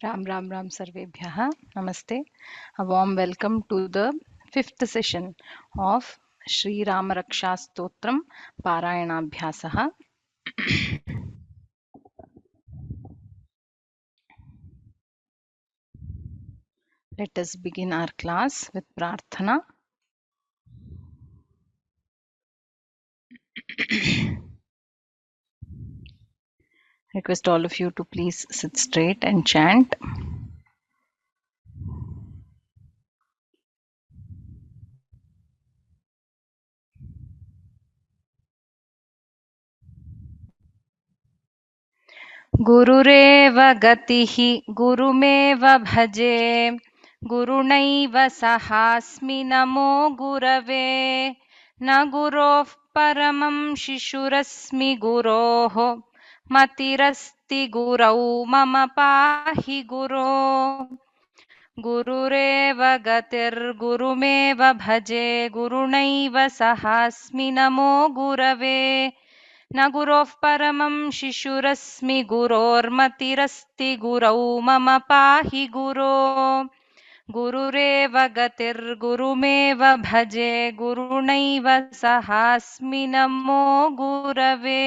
Ram Ram Ram Sarvebhyah. Namaste. A warm welcome to the fifth session of Srirama Raksha Stotram Parayana. Let us begin our class with Prarthana. Request all of you to please sit straight and chant. गुरुरेव गतिः गुरुमेव भजे गुरुणैव सहास्मि नमो गुरवे न गुरोः परमं शिशुरस्मि गुरोः मतिरस्ति गुरौ मम पाहि गुरो गुरुरेव गतिर्गुरुमेव भजे गुरुणैव सहास्मि नमो गुरवे न गुरोः परमं शिशुरस्मि गुरोर्मतिरस्ति गुरौ मम पाहि गुरो गुरुरेव गतिर्गुरुमेव भजे गुरुणैव सहास्मि नमो गुरवे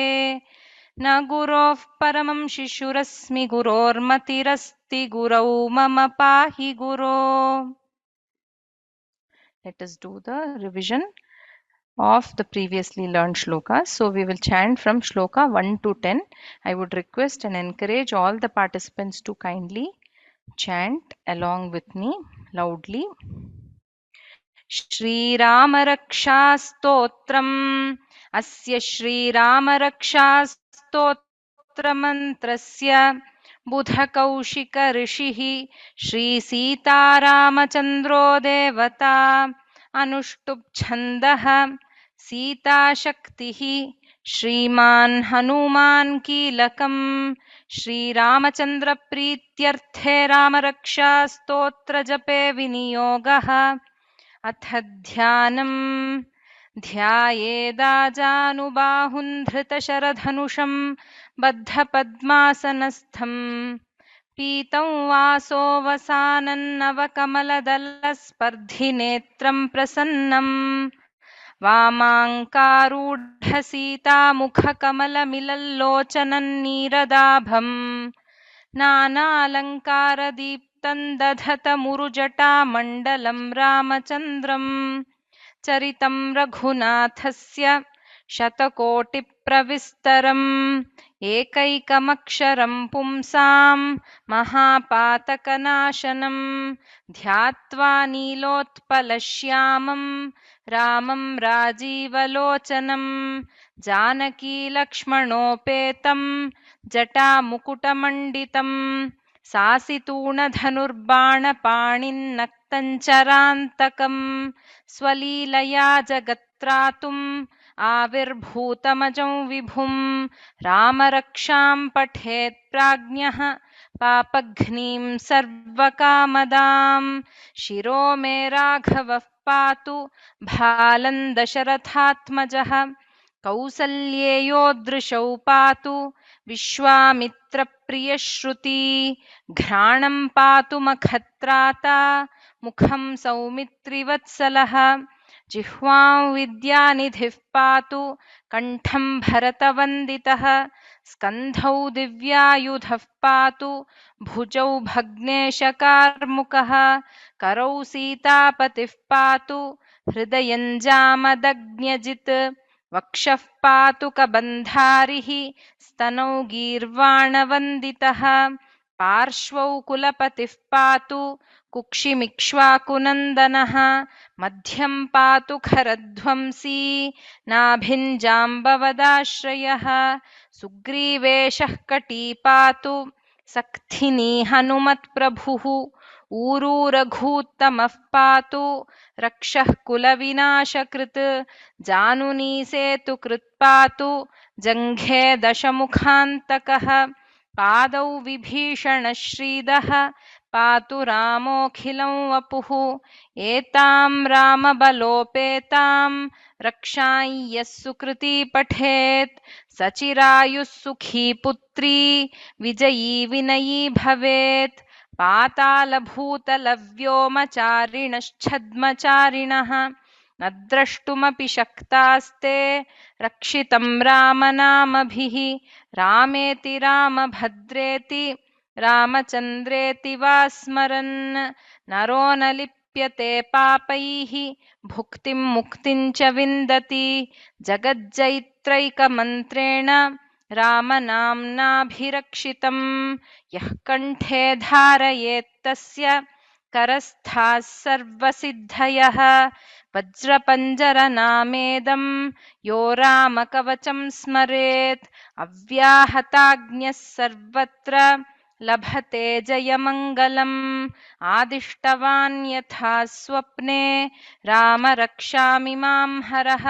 न गुरोः परमं शिशुरस्मि गुरोर्मतिरस्ति गुरौ मम पाहि गुरो. Let us do the revision of the previously learned shlokas. So we will chant from shloka 1 to 10. I would request and encourage all the participants to kindly chant along with me loudly. Shrirama Raksha Stotram Asya Shrirama Raksha Stotramantrasya Buddha Kaushika Rishihi Shri Sita Ramachandro Devata Anushtup Chandaha Sita Shaktihi Shriman Hanuman Kilakam Shri Ramachandra Prityarthe Rama Raksha Stotra Jape Viniyogaha अथ ध्यानम् ध्यायेदाजानुबाहुं धृतशरधनुषं बद्धपद्मासनस्थं पीतं वासो वसानन्नवकमलदलस्पर्धिनेत्रं प्रसन्नम् वामाङ्कारूढसीतामुखकमलमिलल्लोचनन्नीरदाभम् नानालङ्कारदीप्तं दधतमुरुजटामण्डलं रामचन्द्रम् चरितं रघुनाथस्य शतकोटिप्रविस्तरम् एकैकमक्षरं पुंसां महापातकनाशनं ध्यात्वा नीलोत्पलश्यामं रामं राजीवलोचनं जानकीलक्ष्मणोपेतं जटामुकुटमण्डितं सासितूणधनुर्बाणपाणिन्नक्तञ्चरान्तकम् स्वलीलया जगत्त्रातुम् आविर्भूतमजं विभुं रामरक्षां पठेत् प्राज्ञः पापघ्नीं सर्वकामदां शिरो मे राघवः पातु भालं दशरथात्मजः कौसल्येयो दृशौ पातु विश्वामित्रप्रियश्रुती घ्राणं पातु मखत्राता मुखं सौमित्रिवत्सलः जिह्वां विद्यानिधिः पातु कण्ठं भरतवन्दितः स्कन्धौ दिव्यायुधः पातु भुजौ भग्नेशकार्मुकः करौ सीतापतिः पातु हृदयं जामदग्न्यजित् वक्षः पातु कबन्धारिः स्तनौ गीर्वाणवन्दितः पार्श्वौ कुलपतिः पातु कुक्षिमिक्ष्वाकुनन्दनः मध्यं पातु खरध्वंसी नाभिञ्जाम्बवदाश्रयः सुग्रीवेशः कटी पातु सक्थिनी हनुमत्प्रभुः ऊरू रघूत्तमः पातु रक्षः कुलविनाशकृत् जानुनी सेतुकृत् पातु जङ्घे दशमुखान्तकः पादौ विभीषणश्रीदः पातु रामोऽखिलं वपुः एतां रामबलोपेतां रक्षां यः सुकृती पठेत् सचिरायुः सुखी पुत्री विजयी विनयी भवेत् पातालभूतलव्योमचारिणश्छद्मचारिणः न द्रष्टुमपि शक्तास्ते रक्षितं रामनामभिः रामेति रामभद्रेति रामचन्द्रेति वा स्मरन् नरो न लिप्यते पापैः भुक्तिं मुक्तिं च विन्दति जगज्जैत्रैकमन्त्रेण रामनाम्नाभिरक्षितं यः कण्ठे धारयेत्तस्य करस्थाः सर्वसिद्धयः वज्रपञ्जरनामेदं यो रामकवचं स्मरेत् अव्याहताज्ञः सर्वत्र लभते जयमङ्गलम् आदिष्टवान् यथा स्वप्ने राम रक्षामि मां हरः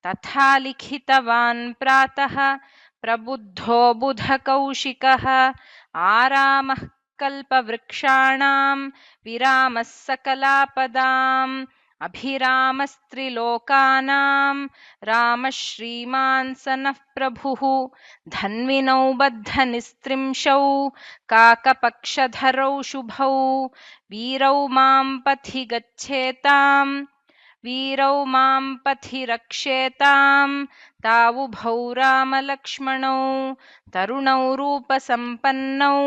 तथा लिखितवान् प्रातः प्रबुद्धो बुधकौशिकः आरामः कल्पवृक्षाणां विरामः सकलापदाम् अभिरामस्त्रिलोकानां रामः श्रीमान् स नः प्रभुः धन्विनौ बद्धनिस्त्रिंशौ काकपक्षधरौ शुभौ वीरौ मां पथि गच्छेताम् वीरौ मां पथि रक्षेतां तावुभौ रामलक्ष्मणौ तरुणौ रूपसम्पन्नौ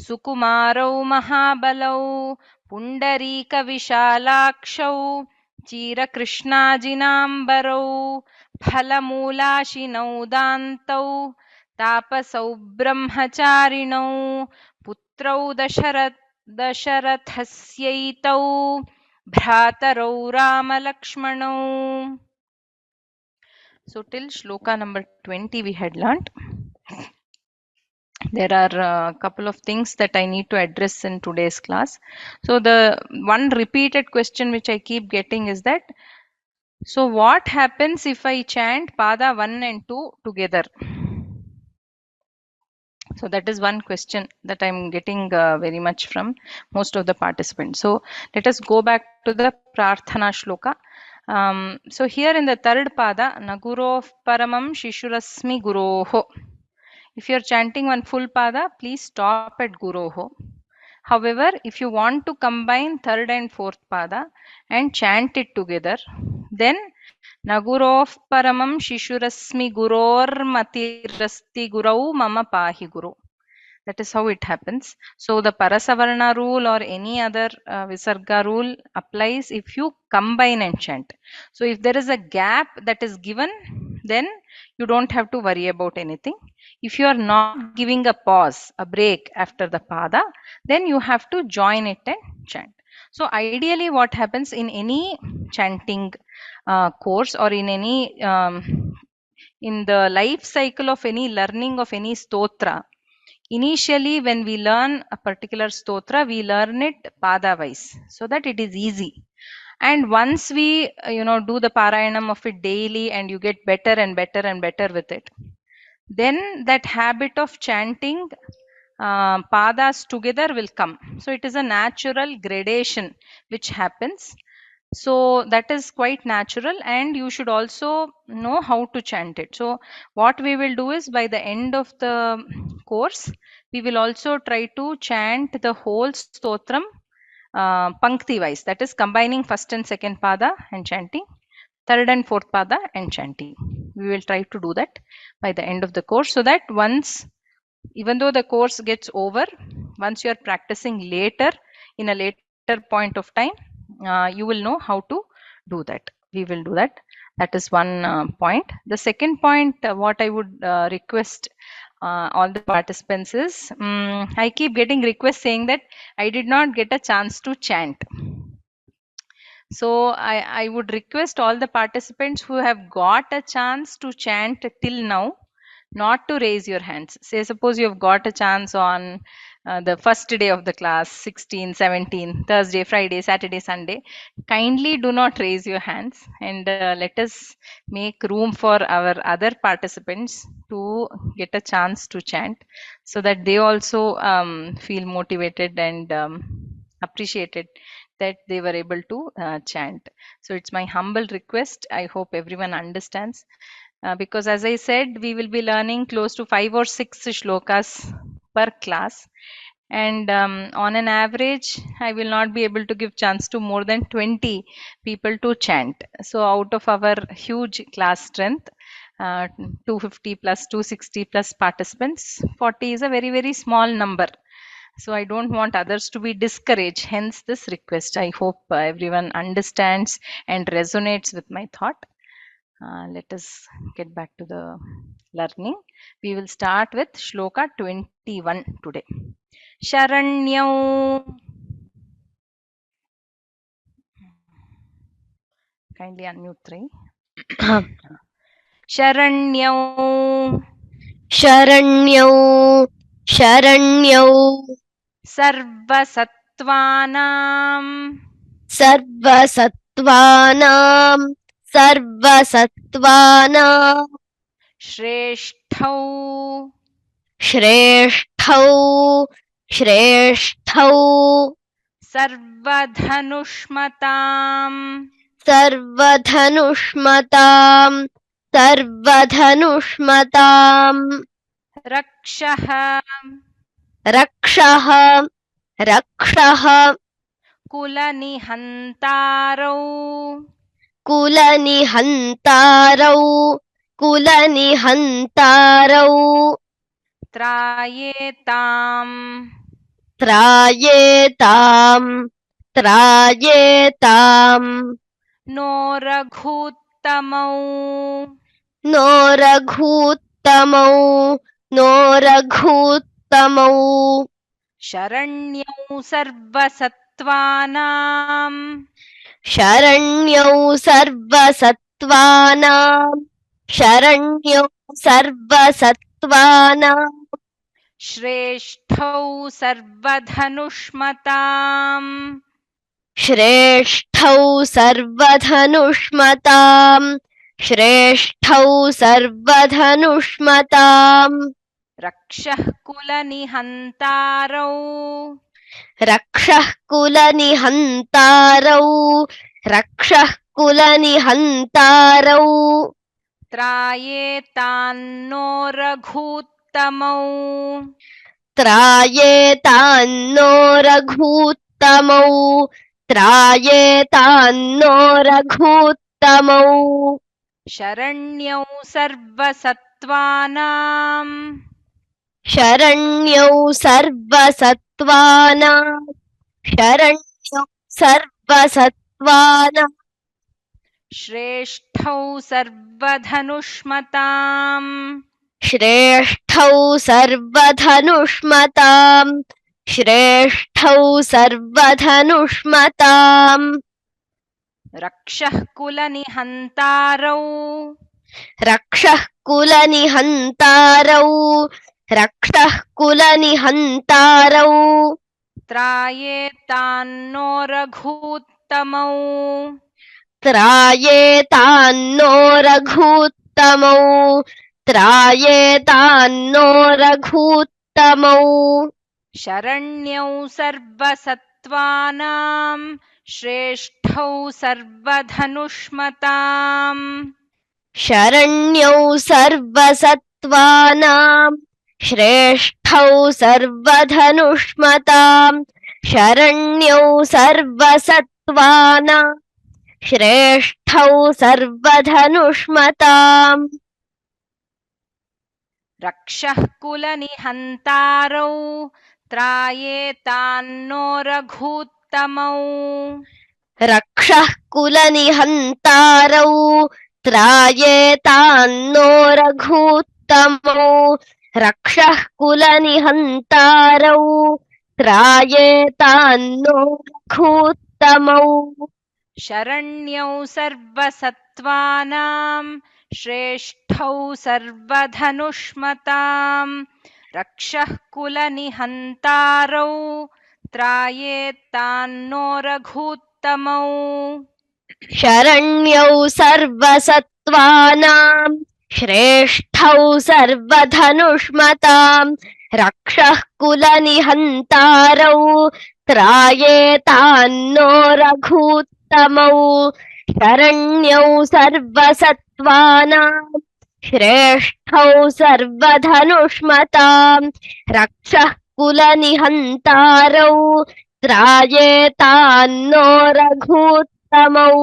सुकुमारौ महाबलौ पुण्डरीकविशालाक्षौ चीरकृष्णाजिनाम्बरौ फलमूलाशिनौ दान्तौ तापसौ ब्रह्मचारिणौ पुत्रौ दशरथस्यैतौ भ्रातरौ रामलक्ष्मणौ. So till shloka number 20 we had learnt. There are a couple of things that I need to address in today's class. So the one repeated question which I keep getting is that, so what happens if I chant pada 1 and 2 together? So that is one question that I'm getting very much from most of the participants. So let us go back to the Prarthana Shloka. So here in the third pada, Naguro Paramam Shishurasmi Guroho. If you're chanting one full pada, please stop at Guroho. However, if you want to combine third and fourth pada and chant it together, then Nagurov Paramam Shishurasmi Guror Matirasti Gurau Mama Pahi Guru. That is how it happens. So the Parasavarna rule or any other Visarga rule applies if you combine and chant. So if there is a gap that is given, then you don't have to worry about anything. If you are not giving a pause, a break after the pada, then you have to join it and chant. So ideally what happens in any chanting course or in any in the life cycle of any learning of any stotra, initially when we learn a particular stotra, we learn it pada wise so that it is easy. And once we do the parayanam of it daily and you get better and better and better with it, then that habit of chanting padas together will come. So it is a natural gradation which happens. So that is quite natural, and you should also know how to chant it. So what we will do is, by the end of the course, we will also try to chant the whole stotram pankti wise, that is combining first and second pada and chanting, third and fourth pada and chanting. We will try to do that by the end of the course, so that once, even though the course gets over, once you are practicing later in a later point of time, you will know how to do that. We will do that. That is one point. The second point, what I would request all the participants is, I keep getting requests saying that I did not get a chance to chant. So I would request all the participants who have got a chance to chant till now not to raise your hands. Say suppose you have got a chance on the first day of the class, 16, 17, Thursday, Friday, Saturday, Sunday. Kindly do not raise your hands, and let us make room for our other participants to get a chance to chant, so that they also feel motivated and appreciated that they were able to chant. So it's my humble request. I hope everyone understands. Because as I said, we will be learning close to 5 or 6 shlokas per class, And on an average, I will not be able to give chance to more than 20 people to chant. So out of our huge class strength, 250 plus 260 plus participants, 40 is a very, very small number. So I don't want others to be discouraged. Hence this request. I hope everyone understands and resonates with my thought. Let us get back to the learning. We will start with Shloka 21 today. Sharanyau. Kindly unmute 3. Sharanyau. Sharanyau. Sharanyau. Sarvasatvanam. Sarvasatvanam. Sarvasatvanam. Shreshthau. Shreshthau. Shreshthau. Sarvadhanushmatam. Sarvadhanushmatam. Sarvadhanushmatam. Raksha. Raksha. Raksha. Kulanihantarau. Kulanihantarau. Kulanihantarau. Trayetam. Trayetam. Trayetam. No raghuttamau. No raghuttamau. No raghuttamau. Sharanyau sarvasatvanam. Sharanyau sarvasatvanam. Sharanyau sarvasatvanam. Shreshthau sarvadhanushmatam. Shreshthau sarvadhanushmatam. Shreshthau sarvadhanushmatam. Rakshah kulanihantarau. Rakshah kulanihantarau. Rakshah kulanihantarau. Trayetan no raghuttamau. Trayetan no raghuttamau. Trayetan no raghuttamau. Sharanyau sarvasatvanam. Sharanyau sarvasatvanam. Sharanyau sarvasatvanam. Shreshthau sarvadhanushmatam. Shreshthau sarvadhanushmatam. Shreshthau sarvadhanushmatam. Rakshah kulanihantarau. Rakshah kulanihantarau. Rakshah kulanihantarau. Trayetan no raghuttamau. Trayetan no raghuttamau. Trayetan no raghuttamau. Sharanyau sarvasatvanam. Shreshthau sarvadhanushmatam. Sharanyau sarvasatvanam. Shreshthau sarvadhanushmatam. Sharanyau sarvasatvanam. Shreshthau sarvadhanushmatam. Rakshah kulanihantarau. Trayetan no raghuttamau. Rakshah kulanihantarau. Trayetan no raghuttamau. Rakshah kulanihantarau. Trayetan no raghuttamau. Sharanyau sarvasatvanam. Shreshthau sarvadhanushmatam. Rakshah kulanihantarau. Trayetan no raghuttamau. Sharanyau sarvasatvanam. Shreshthau sarvadhanushmatam. Rakshah kulanihantarau. Trayetan no raghuttamau. Sharanyau sarvasatvanam. Shreshthau sarvadhanushmatam. Rakshah कुलनिहन्तारौ त्रायेतान्नो रघुत्तमौ.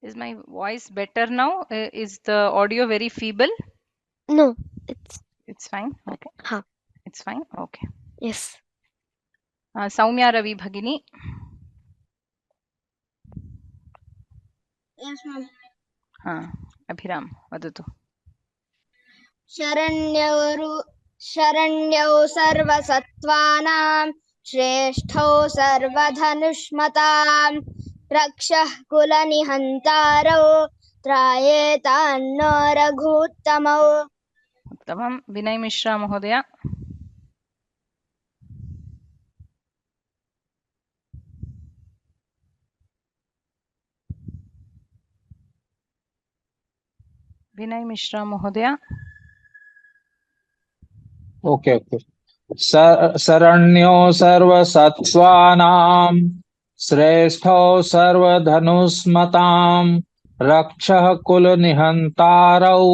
Is my voice better now? Is the audio very feeble? No, It's fine. Okay. huh, It's fine. Okay. yes. Sowmya Ravi Bhagini. Yes, ma'am. Abhiram Vadatu. शरण्यौ सर्वसत्त्वानां श्रेष्ठौ सर्वधनुष्मतां रक्षः कुलनिहन्तारौ त्रायेतान्नो रघूत्तमौ. उत्तमं. विनय मिश्रा महोदय. विनय मिश्रा महोदय. Okay okay. शरण्यो सर्वसत्त्वानां श्रेष्ठो सर्वधनुष्मतां रक्षः कुलनिहन्तारौ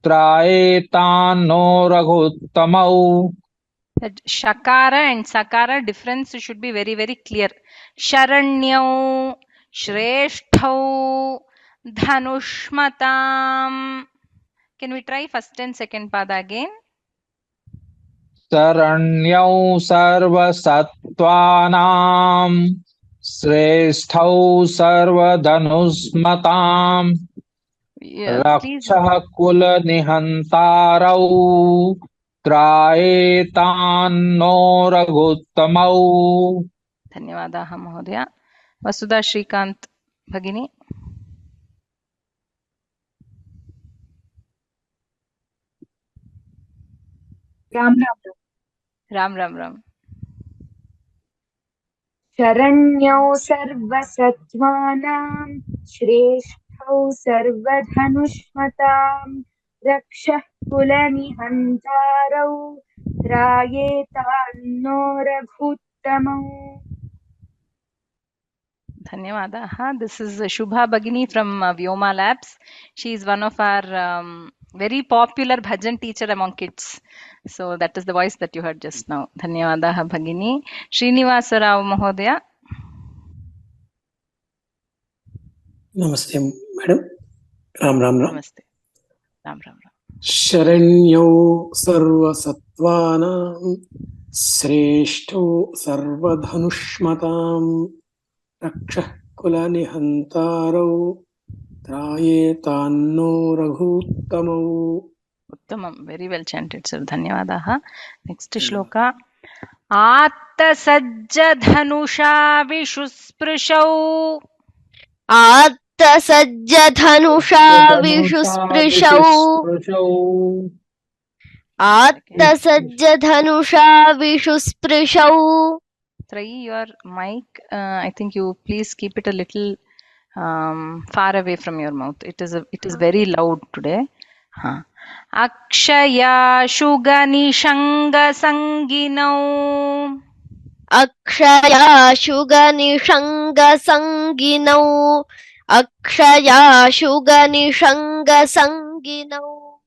त्रायेतान्नो रघुत्तमौ. That shakara and sakara difference should be very, very clear. Sharanyau, Shreshthau, Dhanushmatam. Can we try first and second pada again? शरण्यौ सर्वसत्त्वानां श्रेष्ठौ सर्वधनुष्मतां Please. रक्षः कुलनिहन्तारौ त्रायेतान्नो रघुत्तमौ. धन्यवादाः महोदय. वसुधा श्रीकांत भगिनी. राम राम. राम राम राम. शरण्यौ सर्वसत्त्वानां श्रेष्ठौ सर्वधनुष्मतां रक्षः कुलनिहन्तारौ त्रायेतान्नो रघुत्तमौ. Dhanyawadaha. This is Shubha Bhagini from Vyoma Labs. She is one of our very popular bhajan teacher among kids. So that is the voice that you heard just now. Dhanyawadaha Bhagini. Srinivasa Rao Mahodaya. नमस्ते madam. Ram Ram Ram. Namaste. Ram Ram Ram. शरण्यौ सर्वसत्त्वानां श्रेष्ठौ सर्वधनुष्मतां रक्षः कुलनिहन्तारौ त्रायेतान्नो रघुत्तमौ. Uttamam. Very well chanted, sir. Dhanyawadaha. Next shloka. आत्तसज्जधनुषा विशुस्पृशौ आत्तसज्जधनुषा विशुस्पृशौ. आत्तसज्जधनुषा विशुस्पृशौ. Try your mic. I think you please keep it a little far away from your mouth. It is very loud today. Akshaya Shuganishanga Sanginau. अक्षया शुगनिषङ्गसङ्गिनौ. अक्षया शुगनिषङ्गसङ्गिनौ.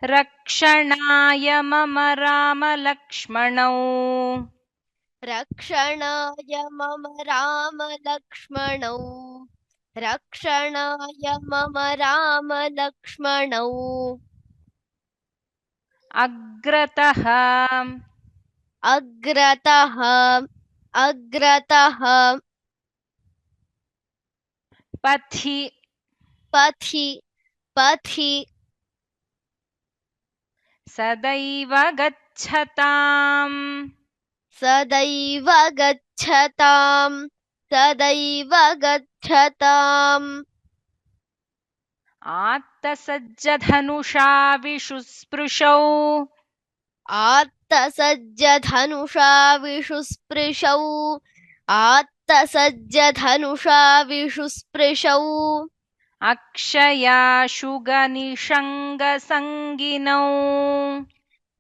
रक्षणाय मम राम लक्ष्मणौ. रक्षणाय मम राम लक्ष्मणौ. रक्षणाय मम राम लक्ष्मणौ. अग्रतः अग्रतः अग्रतः पथि पथि पथि सदैव गच्छताम्. सदैव गच्छताम्. सदैव गच्छताम्. आत्तसज्जधनुषा विशुस्पृशौ. आत्तसज्जधनुषा विशुस्पृशौ. आत्तसज्जधनुषा विशुस्पृशौ. अक्षया शुगनिषङ्गसङ्गिनौ.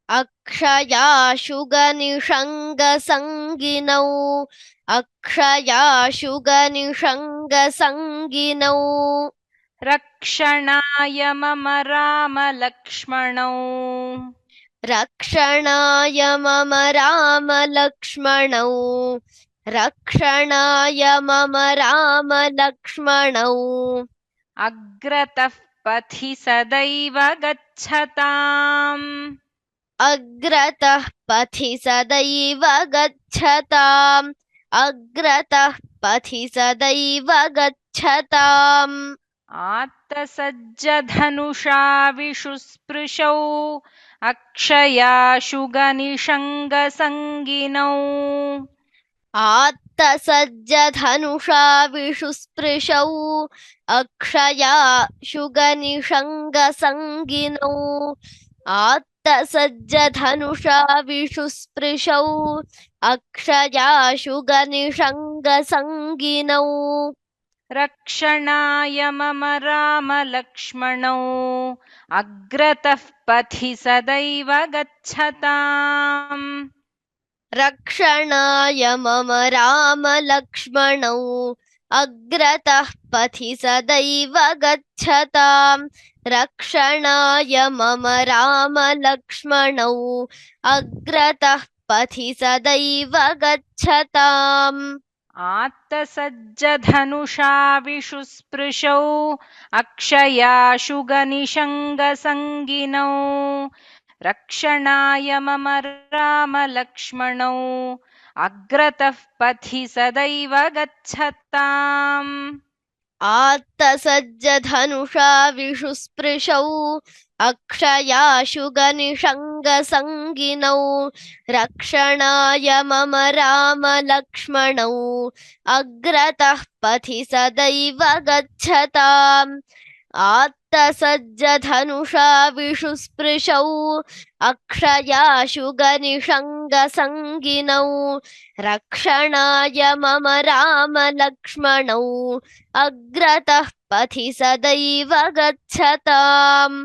अक्षया शुगनिषङ्गसङ्गिनौ. अक्षया शुगनिषङ्गसङ्गिनौ. रक्षणाय मम राम लक्ष्मणौ रक्षणाय मम राम लक्ष्मणौ रक्षणाय मम राम लक्ष्मणौ अग्रतः पथि सदैव गच्छताम् अग्रतः पथि सदैव गच्छताम् अग्रतः पथि सदैव गच्छताम् आत्तसज्जधनुषा विशुस्पृशौ अक्षयाशुगनिषङ्गसङ्गिनौ आत्तसज्जधनुषा विशुस्पृशौ अक्षया शुगनिषङ्गसङ्गिनौ आत्तसज्जधनुषा विशुस्पृशौ अक्षया शुगनिषङ्गसङ्गिनौ रक्षणाय मम राम लक्ष्मणौ अग्रतः पथि सदैव गच्छताम् रक्षणाय मम राम लक्ष्मणौ अग्रतः पथि सदैव गच्छताम् रक्षणाय मम राम लक्ष्मणौ अग्रतः पथि सदैव गच्छताम् आत्तसज्जधनुषा विशुस्पृशौ अक्षयाशुगनिषङ्गसङ्गिनौ रक्षणाय मम राम लक्ष्मणौ अग्रतः पथि सदैव गच्छताम् आत्तसज्जधनुषा विशुस्पृशौ अक्षया शुगनिषङ्गसङ्गिनौ रक्षणाय मम राम लक्ष्मणौ अग्रतः पथि सदैव गच्छताम् आत्तसज्जधनुषा विशुस्पृशौ अक्षया शुगनिषङ्गसङ्गिनौ रक्षणाय मम राम लक्ष्मणौ अग्रतः पथि सदैव गच्छताम्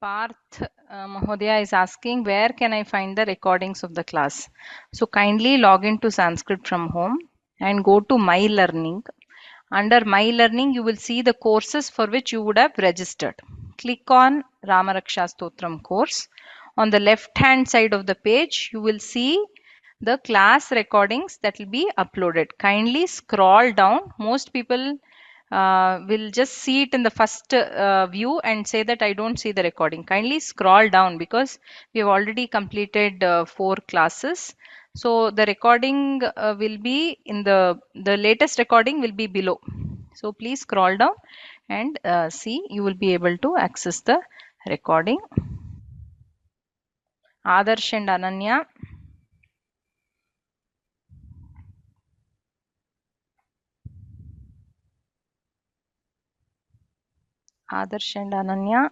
Parth Mahodaya is asking, where can I find the recordings of the class? So kindly log into Sanskrit from home and go to My Learning. Under My Learning, you will see the courses for which you would have registered. Click on Raksha Stotram course. On the left hand side of the page, you will see the class recordings that will be uploaded. Kindly scroll down. Most people will just see it in the first view and say that I don't see the recording. Kindly scroll down because we have already completed 4 classes. So the recording will be in the latest recording will be below. So please scroll down and see. You will be able to access the recording. Adarsh and Ananya. Adarsh and Ananya.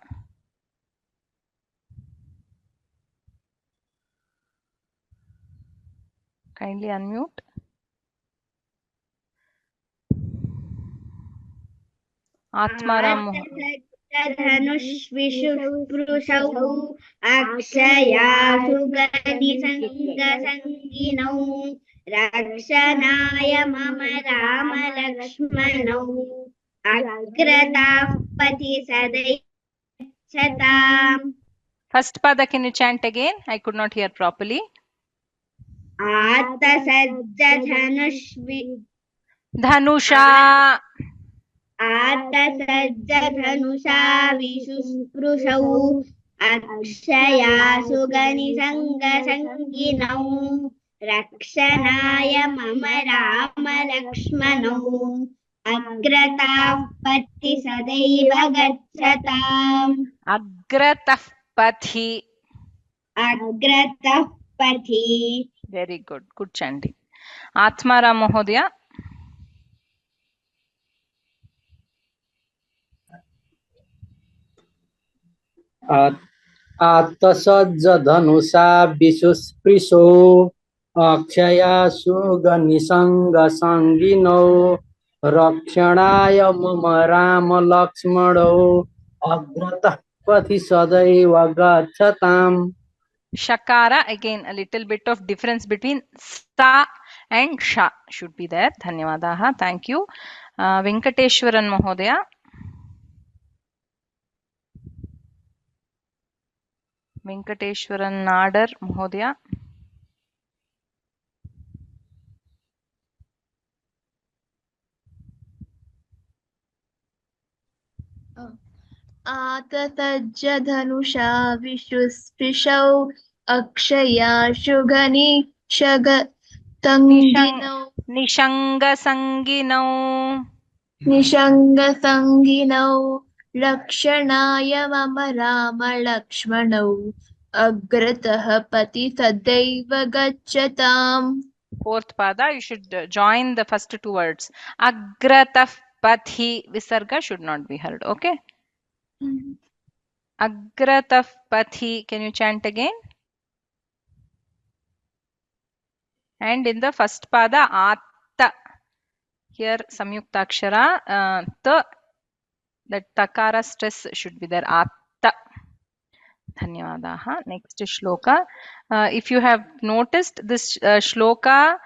Kindly unmute. Atmaram. धनुष्विषुस्पृशौ अक्षयासु गनिसङ्गसङ्गिनौ रक्षणाय मम राम लक्ष्मणौ अग्रताः पथि सदैव First pada, can you chant again? I could not hear properly. Dhanusha. आत्तसज्जधनुषा विशुस्पृशौ अक्षयासु गनिसङ्गसङ्गिनौ रक्षणाय मम राम लक्ष्मणौ अग्रताः पथि सदैव गच्छताम् Agratah pathi. अग्रतः पथि Very good. Good chanting. Atmaram Mahodaya. आत्तसज्जधनुषा विशुस्पृशो अक्षयासु गनिसङ्गसङ्गिनौ रक्षणाय मम राम लक्ष्मणौ अग्रतः पथि सदैव गच्छताम् Shakara, again a little bit of difference between sa and sha should be there. Dhanyavadaha. Thank you. Venkateshwaran Mahodaya. Venkateshwaran Nadar Mahodaya. आततज्जधनुषा विशुस्पृशौ अक्षयाशुगनि शगतङ्गिनौ Nishangasanginau. निषङ्गसङ्गिनौ रक्षणाय मम राम लक्ष्मणौ अग्रतः पति सदैव गच्छताम्. Fourth pada, you should join the first two words. Agrataf pathi. Visarga should not be heard. Okay. Agrataf pathi. Can you chant again? And in the first pada, atta. Here, samyuktakshara. Ta. That takara stress should be there. Atta. Dhanyavadaha. Next shloka. If you have noticed this shloka,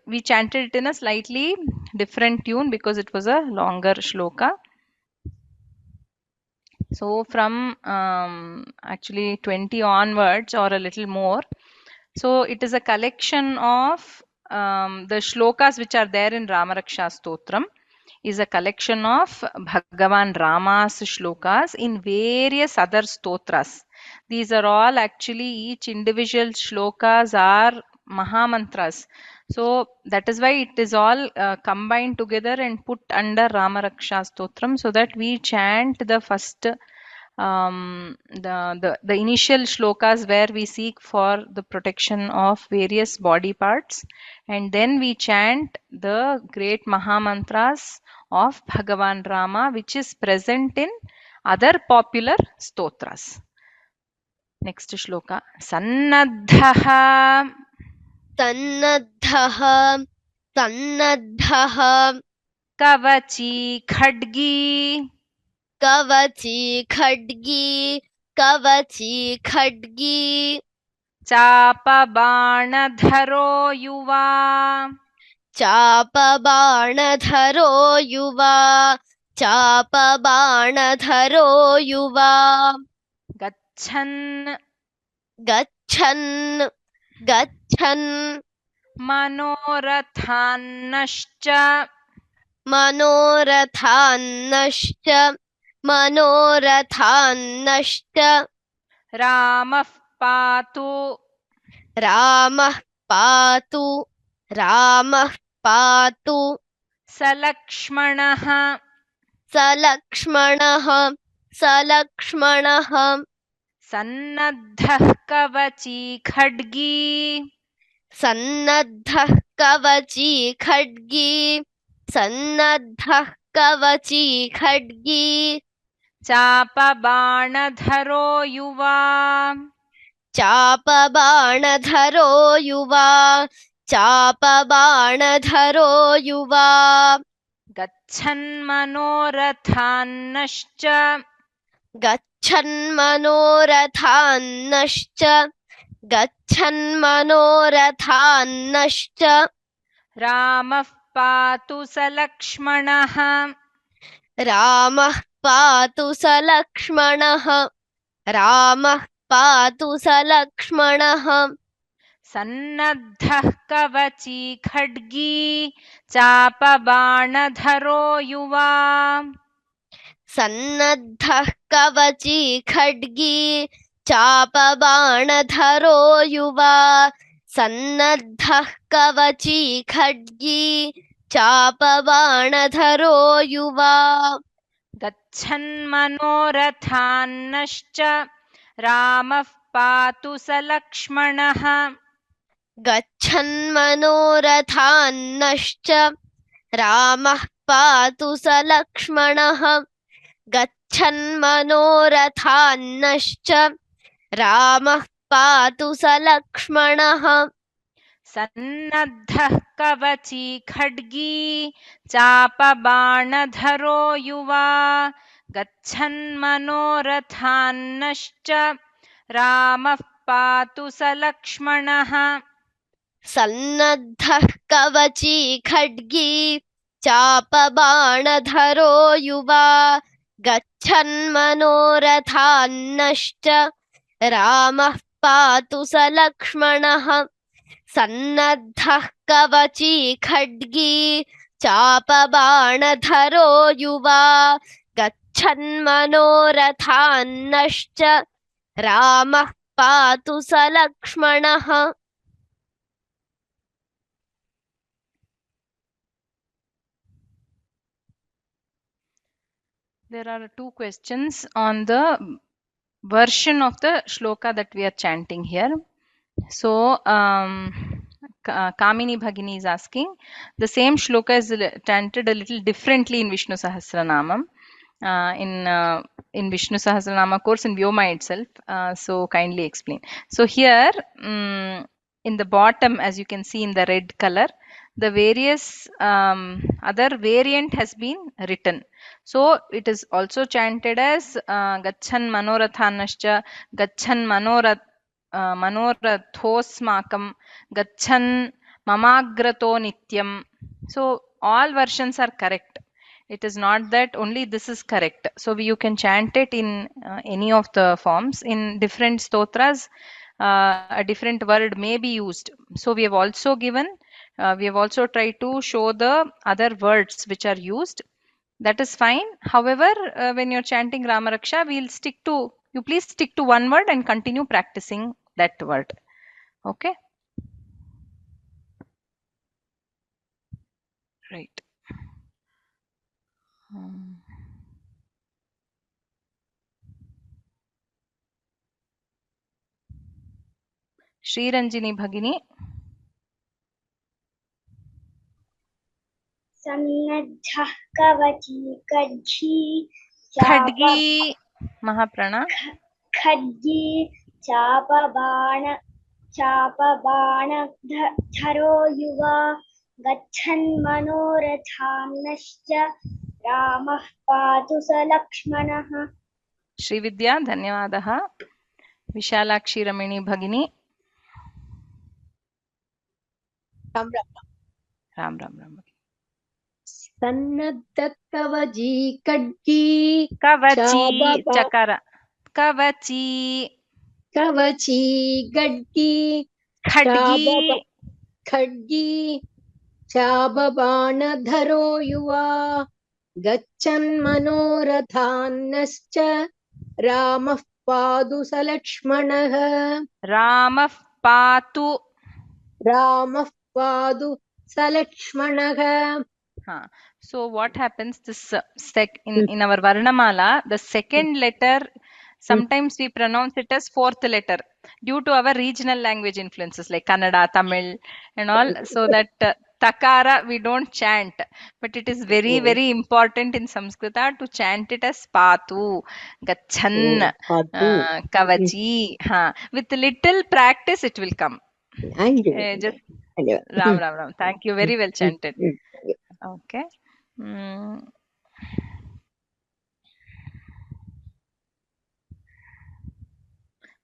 we chanted it in a slightly different tune because it was a longer shloka. So from actually 20 onwards or a little more. So it is a collection of the shlokas which are there in Raksha Stotram. Is a collection of Bhagavan Rama's shlokas in various other stotras. These are all actually each individual shlokas are mahamantras. So that is why it is all combined together and put under Raksha Stotram so that we chant the first the initial shlokas where we seek for the protection of various body parts, and then we chant the great mahamantras of Bhagavan Rama, which is present in other popular stotras. Next shloka. Sannadhaha. Sannadhaha. Sannadhaha. Kavachi khadgi. Kavachi khadgi. Kavachi khadgi. Chapabanadharo yuva. Chapabanadharo yuva. Chapabanadharo yuva. Gachan. Gachan. Gachan. Manorathanascha. Manorathanascha. Manorathanascha. Ramah patu. Ramah patu. Ramah patu. Salakshmanaha. Salakshmanaha. Salakshmanaha. Sannadhah kavachi khadgi. Sannadhah kavachi khadgi. Sannadhah kavachi khadgi. Chapabanadharo yuva. Chapabanadharo yuva. Chapabanadharo yuva. Gachan manorathanascha. Gachan manorathanascha. Gachan manorathanascha. Ramah patu salakshmanaha. Ramah patu salakshmanaha. Ramah patu salakshmanaha. Sannadhah kavachi khadgi. Chapabanadharo yuva. Sannadhah kavachi khadgi. Chapabanadharo yuva. Sannadhah kavachi khadgi. Chapabanadharo yuva. Gachan manorathanascha. Ramah patu salakshmanaha. Gachan manorathanascha. Ramah patu salakshmanaha. Gachan manorathanascha. Ramah patu salakshmanaha. Sannadhah kavachi khadgi. Chapabanadharo yuva. Gachan manorathanascha. Ramah पातु स लक्ष्मणः सन्नद्धः कवची खड्गी चापबाणधरो युवा गच्छन्मनोरथान्नश्च रामः पातु स लक्ष्मणः सन्नद्धः कवची खड्गी चापबाणधरो युवा गच्छन्मनोरथान्नश्च रामः पातु स लक्ष्मणः There are two questions on the version of the shloka that we are chanting here. So, Kamini Bhagini is asking, the same shloka is chanted a little differently in Vishnu Sahasranamam. In Vishnu Sahasranama course in Vyoma itself. So kindly explain. So here in the bottom, as you can see in the red color, the various other variant has been written. So it is also chanted as Gachan Manorathanascha, Gachan Manorathosmakam, Gachan Mamagrato Nityam. So all versions are correct. It is not that only this is correct. So you can chant it in any of the forms. In different stotras, a different word may be used. So we have also tried to show the other words which are used. That is fine. However, when you're chanting Rama Raksha, you please stick to one word and continue practicing that word. Okay. Right. Shri Ranjini Bhagini. सन्नद्धः कवची खड्गी महाप्राणा खड्गी चापबाणधरो युवा गच्छन्मनोरथान्नश्च रामः पातु स लक्ष्मणः श्रीविद्या धन्यवादः विशालाक्षी रमणी भगिनी राम राम राम राम राम सन्नद्ध कवची खड्गी कवची चकार कवची कवची खड्गी खड्गी चापबाणधरो युवा गच्छन्मनोरथान्नश्च रामः पातु स लक्ष्मणः रामः पातु स लक्ष्मणः. So what happens this in our Varnamala, the second letter sometimes we pronounce it as fourth letter due to our regional language influences like Kannada, Tamil and all. So that takara we don't chant, but it is very very important in Sanskrita to chant it as patu, gachan, kavachi. With little practice it will come. Just Ram Ram Ram. Thank you. Very well chanted. Okay.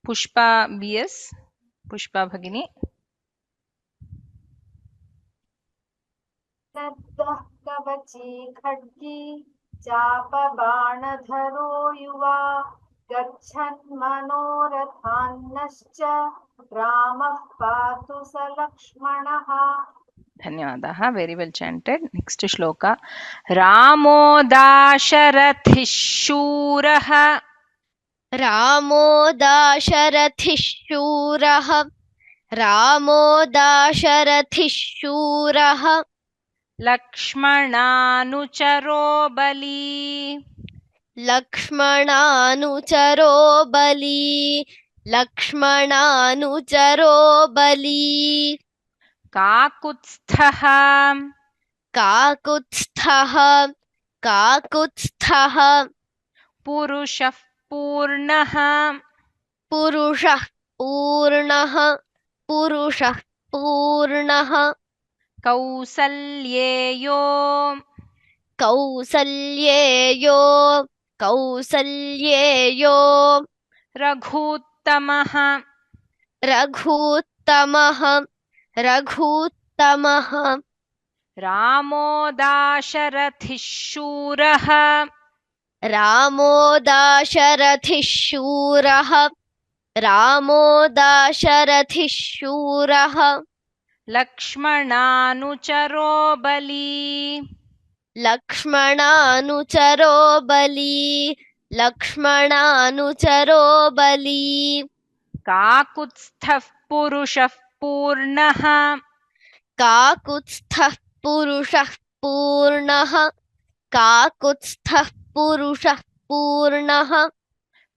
Pushpa BS. Pushpa Bhagini. सन्नद्धः कवची खड्गी चापबाणधरो युवा गच्छन्मनोरथान्नश्च रामः पातु स लक्ष्मणः. Dhanyawadaha. Very well chanted. Next shloka. Ramo dasharathiः शूरः. रामो दाशरथिः शूरः रामो दाशरथिः शूरः लक्ष्मणानुचरो बली लक्ष्मणानुचरो बली लक्ष्मणानुचरो बली काकुत्स्थः काकुत्स्थः काकुत्स्थः पुरुषः पूर्णः पुरुषः पूर्णः पुरुषः पूर्णः कौसल्येयो कौसल्येयो कौसल्येयो रघुत्तमः रघूत्तमः रघूत्तमः रामो दाशरथिः शूरः रामो दाशरथिः शूरः रामो दाशरथिः शूरः लक्ष्मणानुचरो बली लक्ष्मणानुचरो बली लक्ष्मणानुचरो बली काकुत्स्थः पुरुषः पूर्णः काकुत्स्थः पुरुषः पूर्णः काकुत्स्थः पुरुषः पूर्णः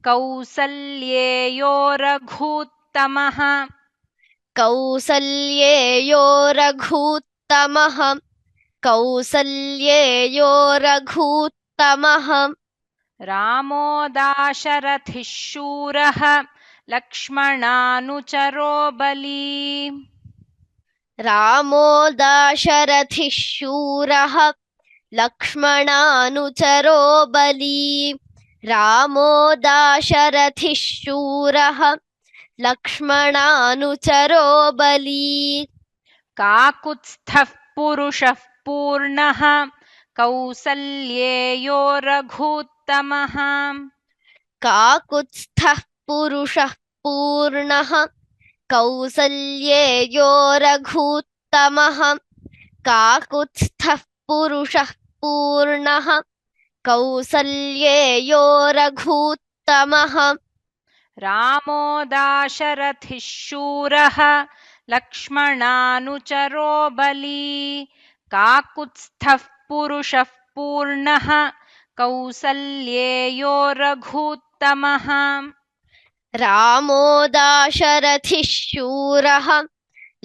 कौसल्येयो रघूत्तमः कौसल्येयो रघूत्तमः कौसल्येयो रघूत्तमः रामो दाशरथिः शूरः लक्ष्मणानुचरो बली रामो दाशरथिः शूरः लक्ष्मणानुचरो बली रामो दाशरथिः शूरः लक्ष्मणानुचरो बली काकुत्स्थः पुरुषः पूर्णः कौसल्येयो रघूत्तमः काकुत्स्थः पुरुषः पूर्णः कौसल्येयो रघूत्तमः काकुत्स्थः पुरुषः पूर्णः कौसल्येयो रघूत्तमः रामो दाशरथिः शूरः लक्ष्मणानुचरो बली काकुत्स्थः पुरुषः पूर्णः कौसल्येयो रघूत्तमः रामो दाशरथिः शूरः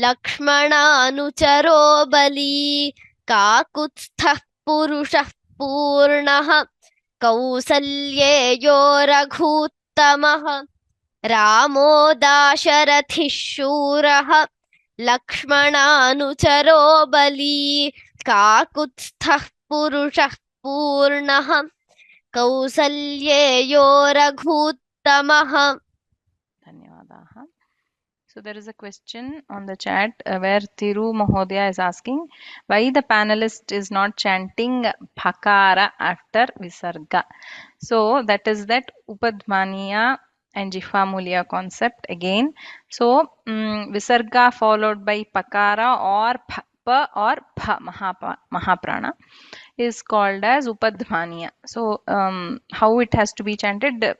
लक्ष्मणानुचरो बली काकुत्स्थः पुरुषः पूर्णः कौसल्येयो रघूत्तमः रामो दाशरथिः शूरः लक्ष्मणानुचरो बली काकुत्स्थः पुरुषः पूर्णः कौसल्येयो रघूत्तमः धन्यवादाः. So there is a question on the chat where Thiru Mahodaya is asking why the panelist is not chanting Phakara after Visarga. So that is that Upadmaniya and Jihvamulya concept again. So Visarga followed by Pakara or Pa or Pha Mahaprana is called as Upadmaniya. So how it has to be chanted?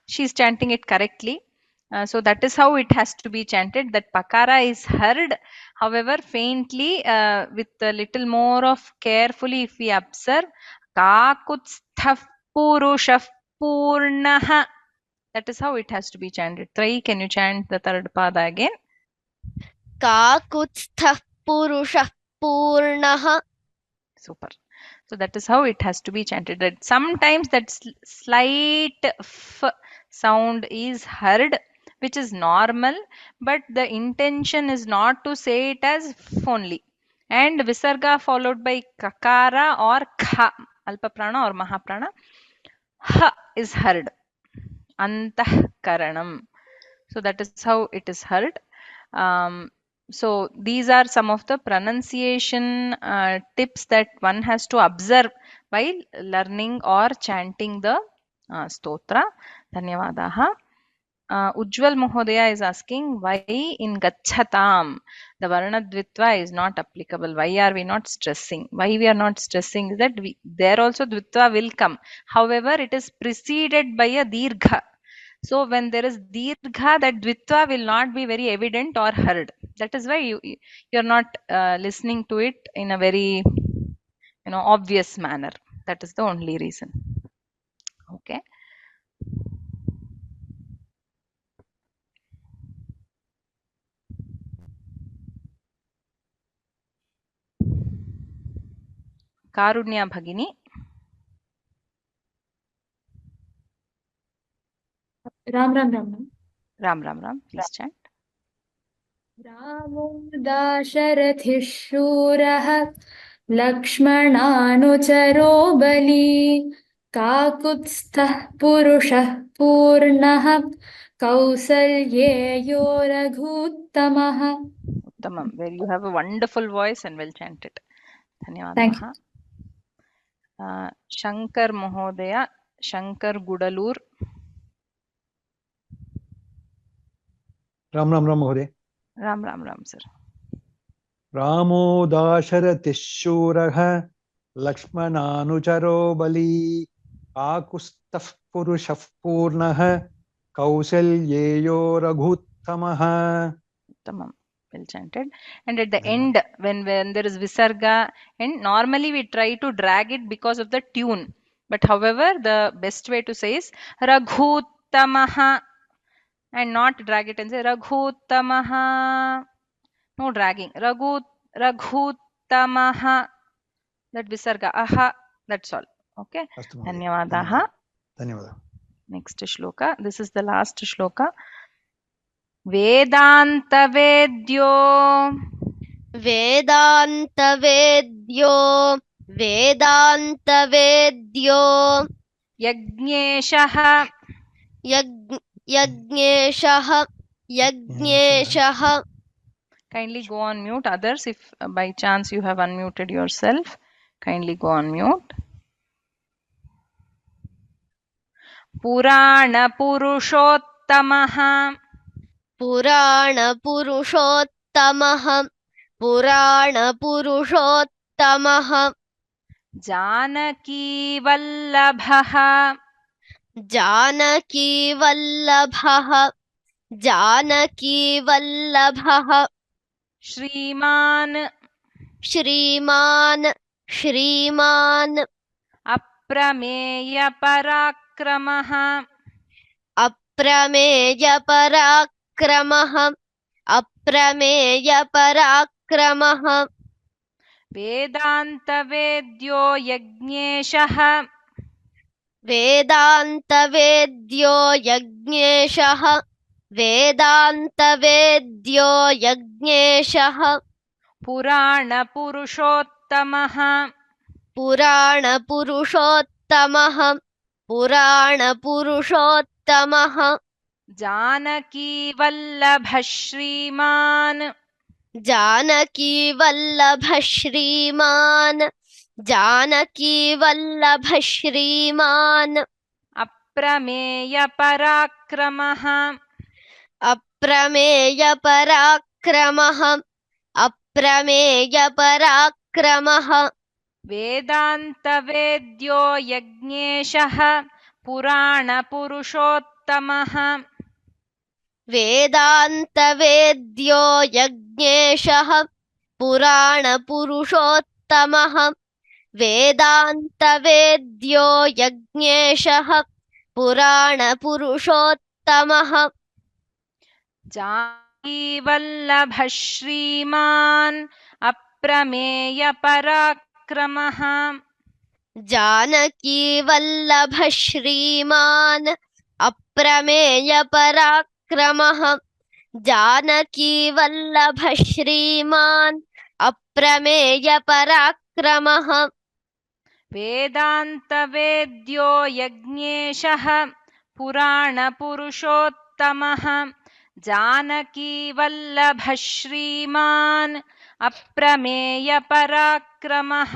She's chanting it correctly. So that is how it has to be chanted. That pakara is heard, however, faintly with a little more of carefully if we observe. Kakutsthav purushah purnaha. That is how it has to be chanted. Try, can you chant the third pada again? काकुत्स्थः पुरुषः पूर्णः. Super. So that is how it has to be chanted. That sometimes that slight f sound is heard, which is normal, but the intention is not to say it as f only. And visarga followed by kakara or kha, alpaprana or mahaprana, ha is heard. Antah karanam. So that is how it is heard. So these are some of the pronunciation tips that one has to observe while learning or chanting the stotra. Dhanyavadaha. Ujjwal Mahodaya is asking why in Gacchatam the Varnadvitva is not applicable. Why are we not stressing? Why we are not stressing is that there also Dvitva will come. However, it is preceded by a Dirgha. So when there is Dirgha, that Dvitva will not be very evident or heard. That is why you're not listening to it in a very obvious manner. That is the only reason. Okay. Karunya Bhagini. Ram Ram Ram Ram. Ram Ram Ram. Please chant. रामो दाशरथिः शूरः लक्ष्मणानुचरो बली काकुत्स्थः पुरुषः पूर्णः कौसल्येयो रघुत्तमः. Uttamam, where you have a wonderful voice and will chant it. Thank you. Dhanyavadaha. Shankar Mahodaya, Shankar Gudalur. Ram Ram Ram महोदय. Ram Ram Ram sir. रामो दाशरथिः शूरः लक्ष्मणानुचरो बली काकुत्स्थः पुरुषः पूर्णः कौसल्येयो रघुत्तमः. Uttamam, well chanted. And at the end, when there is visarga, and normally we try to drag it because of the tune. But however, the best way to say is Raghutamaha, and not drag it and say Raghutamaha. No dragging. Raghutamaha. That visarga. Aha. That's all. Okay. अस्तु महोदय. Dhanyavadaha. धन्यवादः. Next shloka. This is the last shloka. Vedantavedyo वेदान्तवेद्यो वेदान्तवेद्यो यज्ञेशः यज्ञेशः यज्ञेशः. Kindly go on mute. Others, if by chance you have unmuted yourself, kindly go on mute. Purana Purushottamah पुराणपुरुषोत्तमः पुराणपुरुषोत्तमः. Janaki Vallabhah जानकीवल्लभः जानकीवल्लभः. Shriman श्रीमान् श्रीमान्. Aprameya Parakramah अप्रमेयपराक्रमः अप्रमेयपराक्रमः. Vedantavedyo Yajneshah वेदान्तवेद्यो यज्ञेशः वेदान्तवेद्यो यज्ञेशः. Purana Purushottamah पुराणपुरुषोत्तमः पुराणपुरुषोत्तमः. Janaki Vallabha Shriman जानकीवल्लभः श्रीमान् जानकीवल्लभः श्रीमान्. Aprameya Parakramah अप्रमेयपराक्रमः अप्रमेयपराक्रमः. Vedantavedyo Yajneshah Purana Purushottamah वेदान्तवेद्यो यज्ञेशः पुराणपुरुषोत्तमः वेदान्तवेद्यो यज्ञेशः पुराणपुरुषोत्तमः. Janaki Vallabha Shriman Aprameya Parakramah जानकीवल्लभः श्रीमान् अप्रमेयपराक्रमः जानकीवल्लभः श्रीमान् अप्रमेयपराक्रमः. Vedantavedyo Yajneshah Purana Purushottamah Janaki Vallabha Shriman Aprameya Parakramah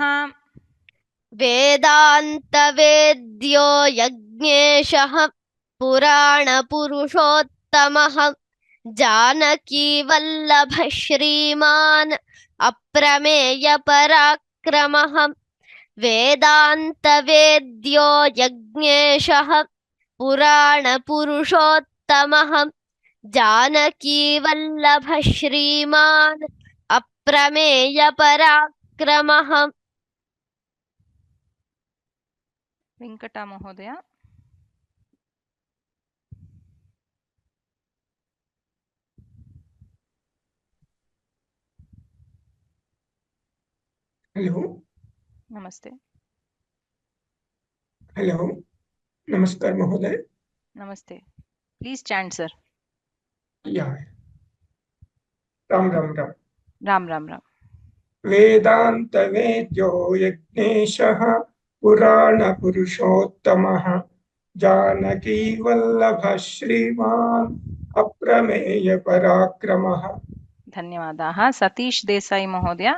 वेदान्तवेद्यो यज्ञेशः पुराणपुरुषोत्तमः जानकीवल्लभः श्रीमान् अप्रमेयपराक्रमः. वेदान्तवेद्यो यज्ञेशः पुराणपुरुषोत्तमः जानकीवल्लभः श्रीमान् अप्रमेयपराक्रमः. Venkata Mahodaya. Hello. Namaste. Hello. Namaskar Mahoday. Namaste. Please chant, sir. Yeah. Ram Ram Ram. Ram Ram Ram. Vedanta Vedyo Yajneshah Purana Purushottamah Janaki वल्लभ श्रीमान् अप्रमेय पराक्रमः। धन्यवादाः। सतीश देसाई महोदय।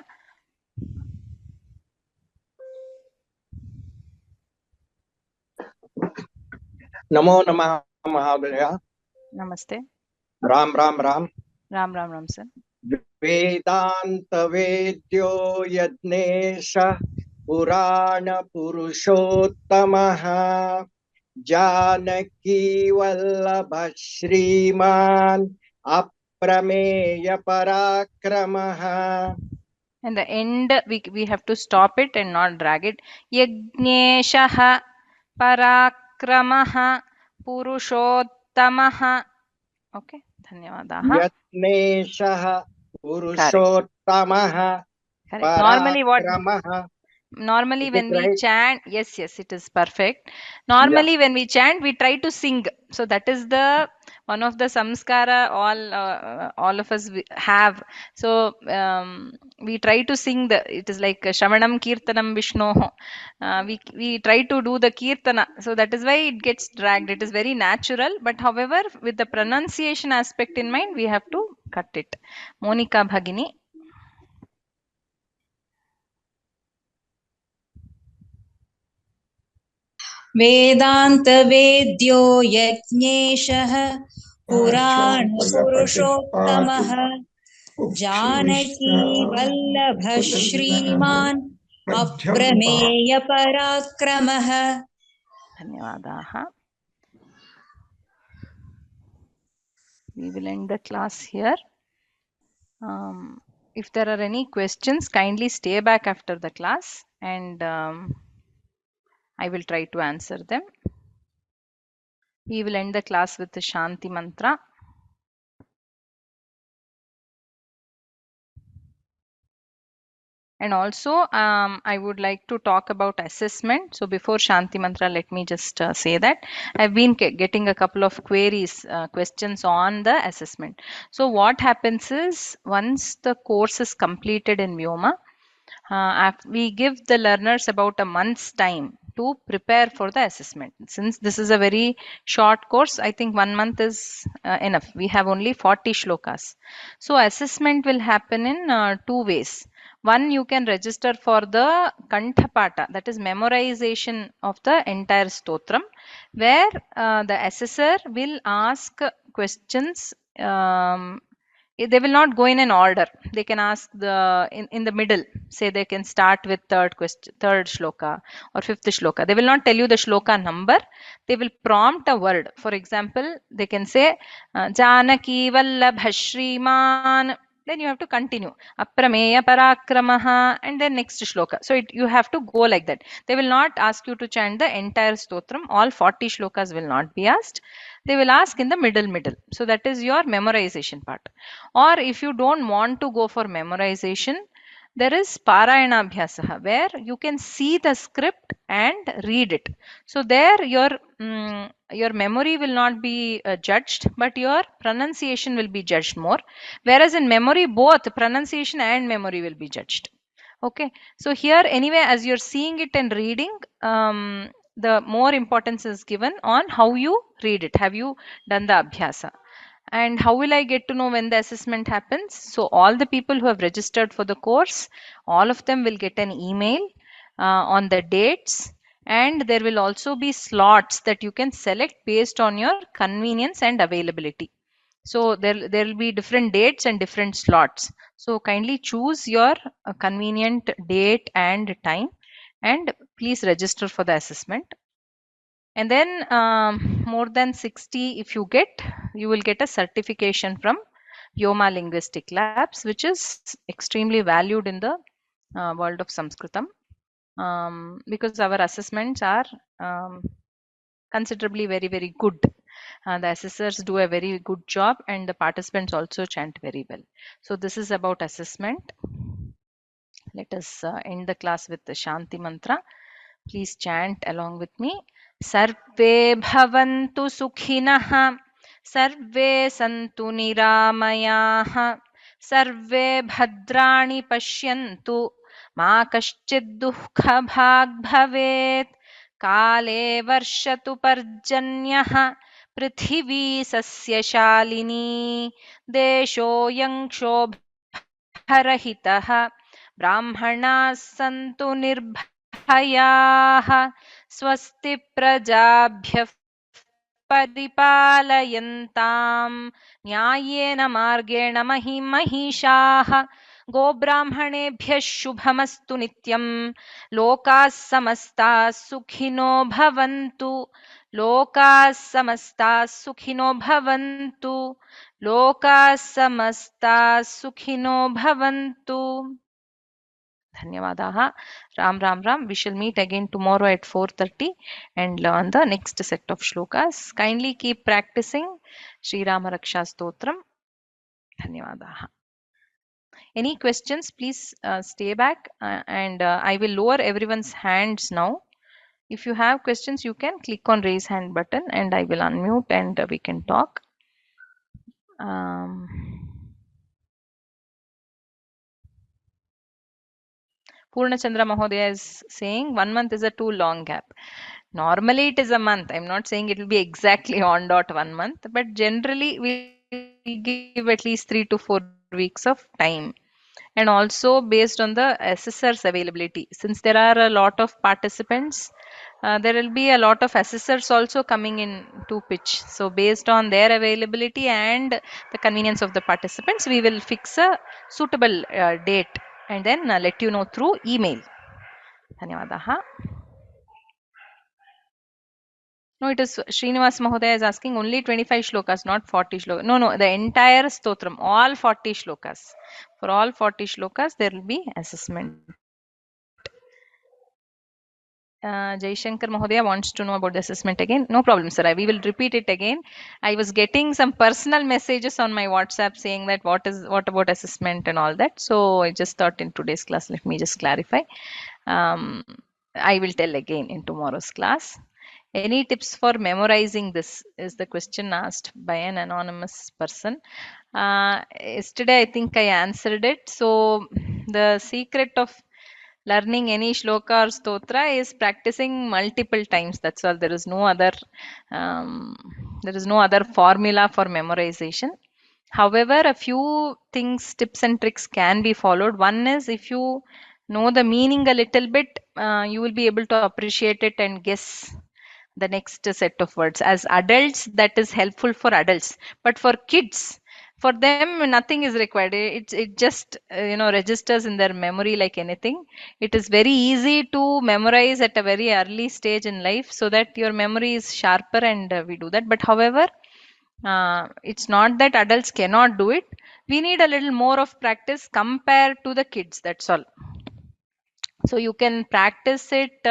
नमो नमः महादय। नमस्ते। राम राम राम। राम राम राम सर। वेदांत वेद्यो यज्ञेशः पुराण पुरुषोत्तमः जानकी वल्लभ श्रीमान् अप्रमेय पराक्रमः। And the end we have to stop it and not drag it. Yajneshah parakramah purushottamah. Okay, धन्यवादाः. यज्ञेशः पुरुषोत्तमः Correct. Normally Is when it we right? chant, yes, it is perfect. Normally when we chant, we try to sing. So that is the one of the samskara all of us have. So we try to sing it is like Shravanam Kirtanam Vishnu. We try to do the Kirtana. So that is why it gets dragged. It is very natural. But however, with the pronunciation aspect in mind, we have to cut it. Monica Bhagini. वेदान्तवेद्यो यज्ञेशः पुराणपुरुषोत्तमः Janaki वल्लभः श्रीमान् अप्रमेयपराक्रमः। धन्यवादाः. We will end the class here. If there are any questions, kindly stay back after the class and I will try to answer them. We will end the class with the Shanti Mantra. And also, I would like to talk about assessment. So before Shanti Mantra, let me just say that I've been getting a couple of queries, questions on the assessment. So what happens is once the course is completed in Vyoma, we give the learners about a month's time to prepare for the assessment. Since this is a very short course, I think 1 month is enough. We have only 40 shlokas. So assessment will happen in 2 ways. One, you can register for the Kanthapata, that is memorization of the entire Stotram, where the assessor will ask questions. They will not go in an order. They can ask in the middle. Say they can start with third shloka or fifth shloka. They will not tell you the shloka number. They will prompt a word. For example, they can say Janaki Vallabha Shriman. Then you have to continue aprameya parakramaha and then next shloka. So you have to go like that. They will not ask you to chant the entire stotram. All 40 shlokas will not be asked. They will ask in the middle. So that is your memorization part. Or if you don't want to go for memorization, there is parayana abhyasaha, where you can see the script and read it. So there your memory will not be judged, but your pronunciation will be judged more. Whereas in memory, both pronunciation and memory will be judged. Okay, so here anyway, as you're seeing it and reading, the more importance is given on how you read it. Have you done the abhyasa? And how will I get to know when the assessment happens? So all the people who have registered for the course, all of them will get an email on the dates, and there will also be slots that you can select based on your convenience and availability. So there will be different dates and different slots. So kindly choose your convenient date and time, and please register for the assessment. And then more than 60, if you get, you will get a certification from Vyoma Linguistic Labs, which is extremely valued in the world of Sanskritam, because our assessments are considerably very good. The assessors do a very good job and the participants also chant very well. So this is about assessment. Let us end the class with the Shanti Mantra. Please chant along with me. Sarve bhavantu sukhinah, sarve santu niramayah, sarve bhadrani pashyantu, ma kaschid dukkha bhag bhavet, काले वर्षतु पर्जन्यः पृथिवी सस्यशालिनी देशोऽयं क्षोभरहितः ब्राह्मणाः सन्तु निर्भयाः स्वस्ति प्रजाभ्यः परिपालयन्तां न्याय्येन मार्गेण महिषाः गोब्राह्मणेभ्यः शुभमस्तु नित्यं लोकाः समस्ताः सुखिनो भवन्तु लोकाः समस्ताः सुखिनो भवन्तु लोकाः समस्ताः सुखिनो भवन्तु. धन्यवादाः. Ram Ram Ram. We shall meet again tomorrow at 4:30 and learn the next set of shlokas. Kindly keep practicing Srirama Raksha Stotram. Dhanyavadaha. Any questions, please stay back and I will lower everyone's hands now. If you have questions, you can click on raise hand button and I will unmute and we can talk. Purna Chandra Mahodaya is saying 1 month is a too long gap. Normally it is a month. I'm not saying it will be exactly on dot 1 month, but generally we'll give at least 3 to 4 weeks of time. And also based on the assessors availability. Since there are a lot of participants, there will be a lot of assessors also coming in to pitch. So based on their availability and the convenience of the participants, we will fix a suitable date and then let you know through email. Dhanyavadaha. No, it is Srinivas Mahodaya is asking only 25 shlokas, not 40 shlokas. No, the entire Stotram, all 40 shlokas. For all 40 shlokas, there will be assessment. Jaishankar Mahodaya wants to know about the assessment again. No problem, sir. We will repeat it again. I was getting some personal messages on my WhatsApp saying that what about assessment and all that. So I just thought in today's class, let me just clarify. I will tell again in tomorrow's class. Any tips for memorizing this is the question asked by an anonymous person. Yesterday, I think I answered it. So the secret of learning any shloka or stotra is practicing multiple times. That's all. There is no other formula for memorization. However, a few things, tips and tricks can be followed. One is if you know the meaning a little bit, you will be able to appreciate it and guess the next set of words. As adults, that is helpful for adults, but for kids, for them nothing is required. It just registers in their memory like anything. It is very easy to memorize at a very early stage in life so that your memory is sharper, and we do that. But however, it's not that adults cannot do it. We need a little more of practice compared to the kids, that's all. So you can practice it,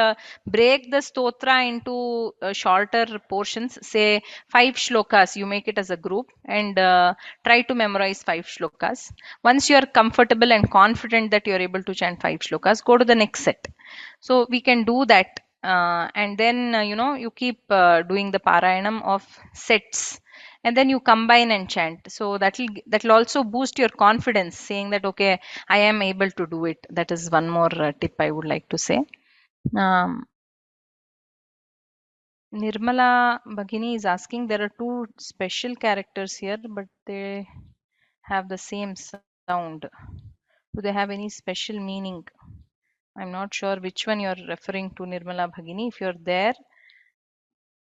break the stotra into shorter portions, say 5 shlokas. You make it as a group and try to memorize 5 shlokas. Once you are comfortable and confident that you are able to chant 5 shlokas, go to the next set. So we can do that. And then, you keep doing the parayanam of sets, and then you combine and chant. So that'll also boost your confidence, saying that okay, I am able to do it. That is one more tip I would like to say. Nirmala Bhagini is asking, there are 2 special characters here, but they have the same sound. Do they have any special meaning? I'm not sure which one you're referring to, Nirmala Bhagini. If you're there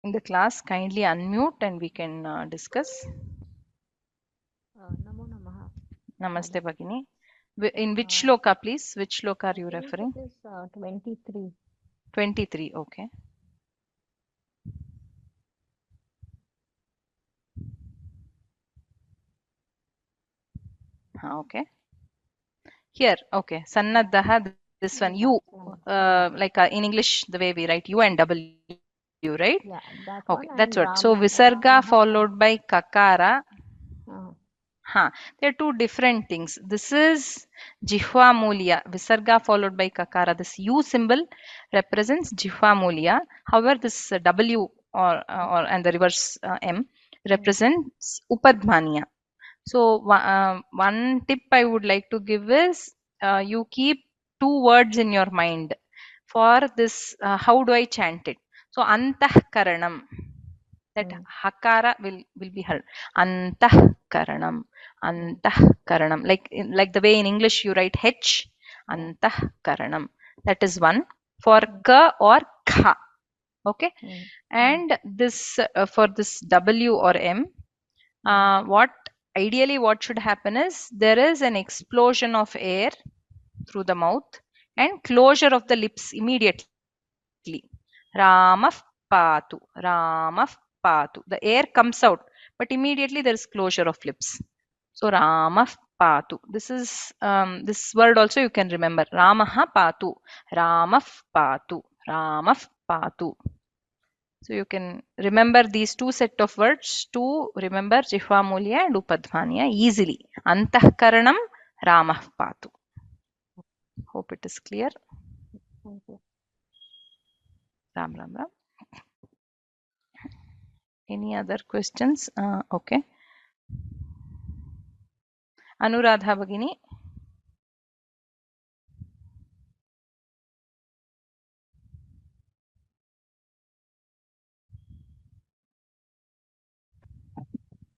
in the class, kindly unmute and we can discuss. Namo Namaha. Namaste Bhagini. In which shloka, please? Which shloka are you referring? It is 23. 23, okay. Okay. Here, okay. Sannaddaha, this one. You, like in English, the way we write U and W, right? Yeah, that okay, one. that's And what. So Visarga followed by Kakara. There are 2 different things. This is Jihva Mulya. Visarga followed by Kakara. This U symbol represents Jihva Mulya. However, this W and the reverse M represents Upadmanya. So one tip I would like to give is you keep 2 words in your mind. for this, how do I chant it? So antahkaranam, that hakara will be heard. Antahkaranam, antahkaranam. Like the way in English you write H, antahkaranam. That is one. For ka or kha. Okay. And this for this W or M, what ideally what should happen is there is an explosion of air through the mouth and closure of the lips immediately. Ramah patu, Ramah patu. The air comes out, but immediately there is closure of lips. So Ramah patu. This is this word also you can remember. Ramaha patu, Ramah patu, Ramah patu. So you can remember these two set of words to remember Jihvamulya and Upadhvaniya easily. Antahkaranam, Ramah patu. Hope it is clear. Ram Ram Ram. Any other questions? Okay. Anuradha Bhagini.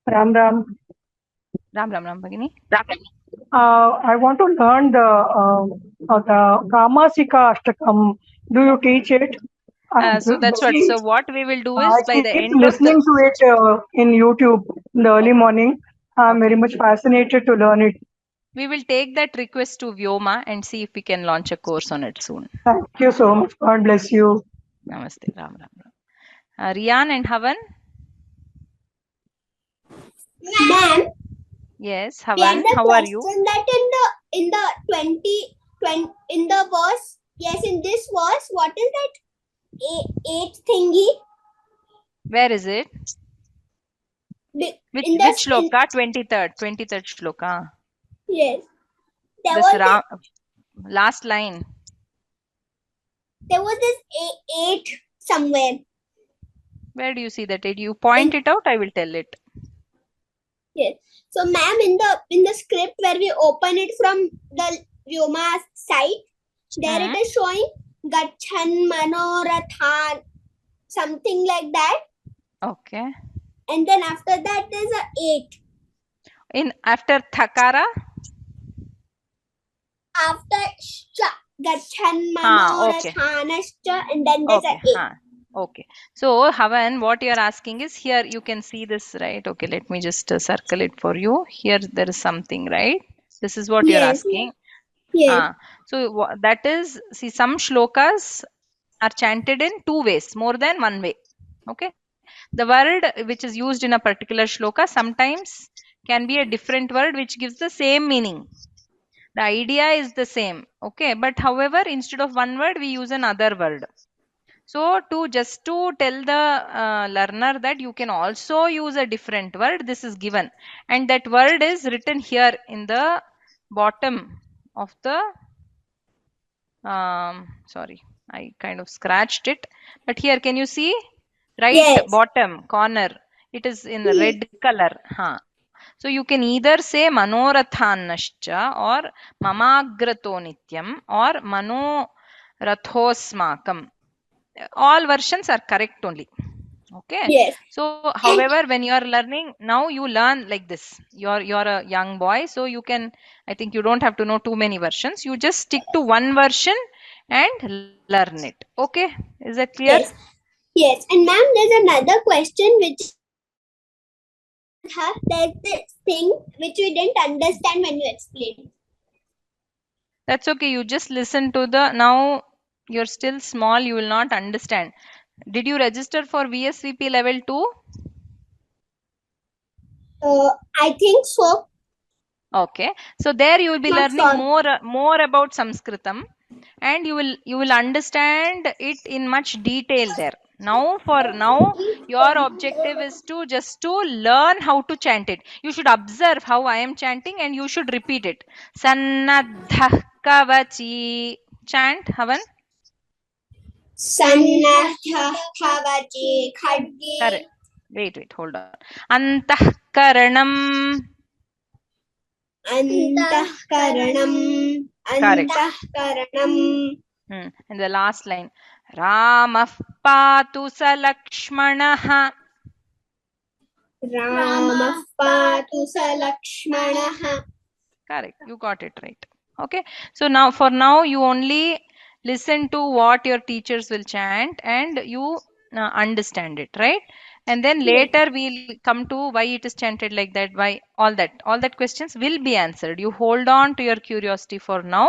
Ram Ram. Ram Ram Ram Bhagini. I want to learn the Kamasika Ashtakam. Do you teach it? So that's what. So what we will do is I by the keep end of listening to it in YouTube in the early morning. I'm very much fascinated to learn it. we will take that request to Vyoma and see if we can launch a course on it soon. Thank you so much. God bless you. Namaste. Ram Ram Ram. Rian and Havan. Ma'am, Yes, we Havan. had the How are you? question that in the 20 in the verse, yes, in this verse, what is that eighth thingy? Where is it? Which shloka? 23rd shloka. Yes. There This was last line. There was this eight somewhere. Where do you see that? Did you point it out? I will tell it. Yes. So, ma'am, in the script where we open it from the Vyoma site, there it is showing Gachan Manorathan, something like that. Okay. And then after that, there's a 8. After Thakara? After Shcha, Gachan Manorathanascha, and then there's a 8. Okay. So, Havan, what you are asking is here you can see this, right? Okay, let me just circle it for you. Here there is something, right? This is what you are asking. Yes. So, that is, see, some shlokas are chanted in two ways, more than one way. Okay. The word which is used in a particular shloka sometimes can be a different word which gives the same meaning. The idea is the same. Okay. But however, instead of one word, we use another word. So just to tell the learner that you can also use a different word, this is given. And that word is written here in the bottom of the, sorry, I kind of scratched it. But here, can you see? Right bottom corner. It is in red color. So you can either say Manorathanascha or Mamagrato Nityam or Manorathosmakam. All versions are correct only. Okay. Yes. So however, when you are learning, now you learn like this. You're a young boy, so you can, I think you don't have to know too many versions. You just stick to one version and learn it. Okay. Is that clear? Yes. Yes. And ma'am, there's another question which there's this thing which we didn't understand when you explained. That's okay. You just listen to the, now you're still small, you will not understand. Did you register for VSVP level 2? I think so. Okay. So there you will be learning more about Sanskritam, and you will understand it in much detail there. Now your objective is to just to learn how to chant it. You should observe how I am chanting and you should repeat it. Sannadha kavachi. Chant, Havan. Sannadha kavachi khadgi. Correct. Wait, hold on. Antahkaranam. Antahkaranam. Antahkaranam. And the last line, Ramah patu sa Lakshmanaha. Ramah patu sa Lakshmanaha. Correct. You got it right. Okay. So now, for now, you only listen to what your teachers will chant and you understand it, right? And then later we'll come to why it is chanted like that, why all that questions will be answered. You hold on to your curiosity for now,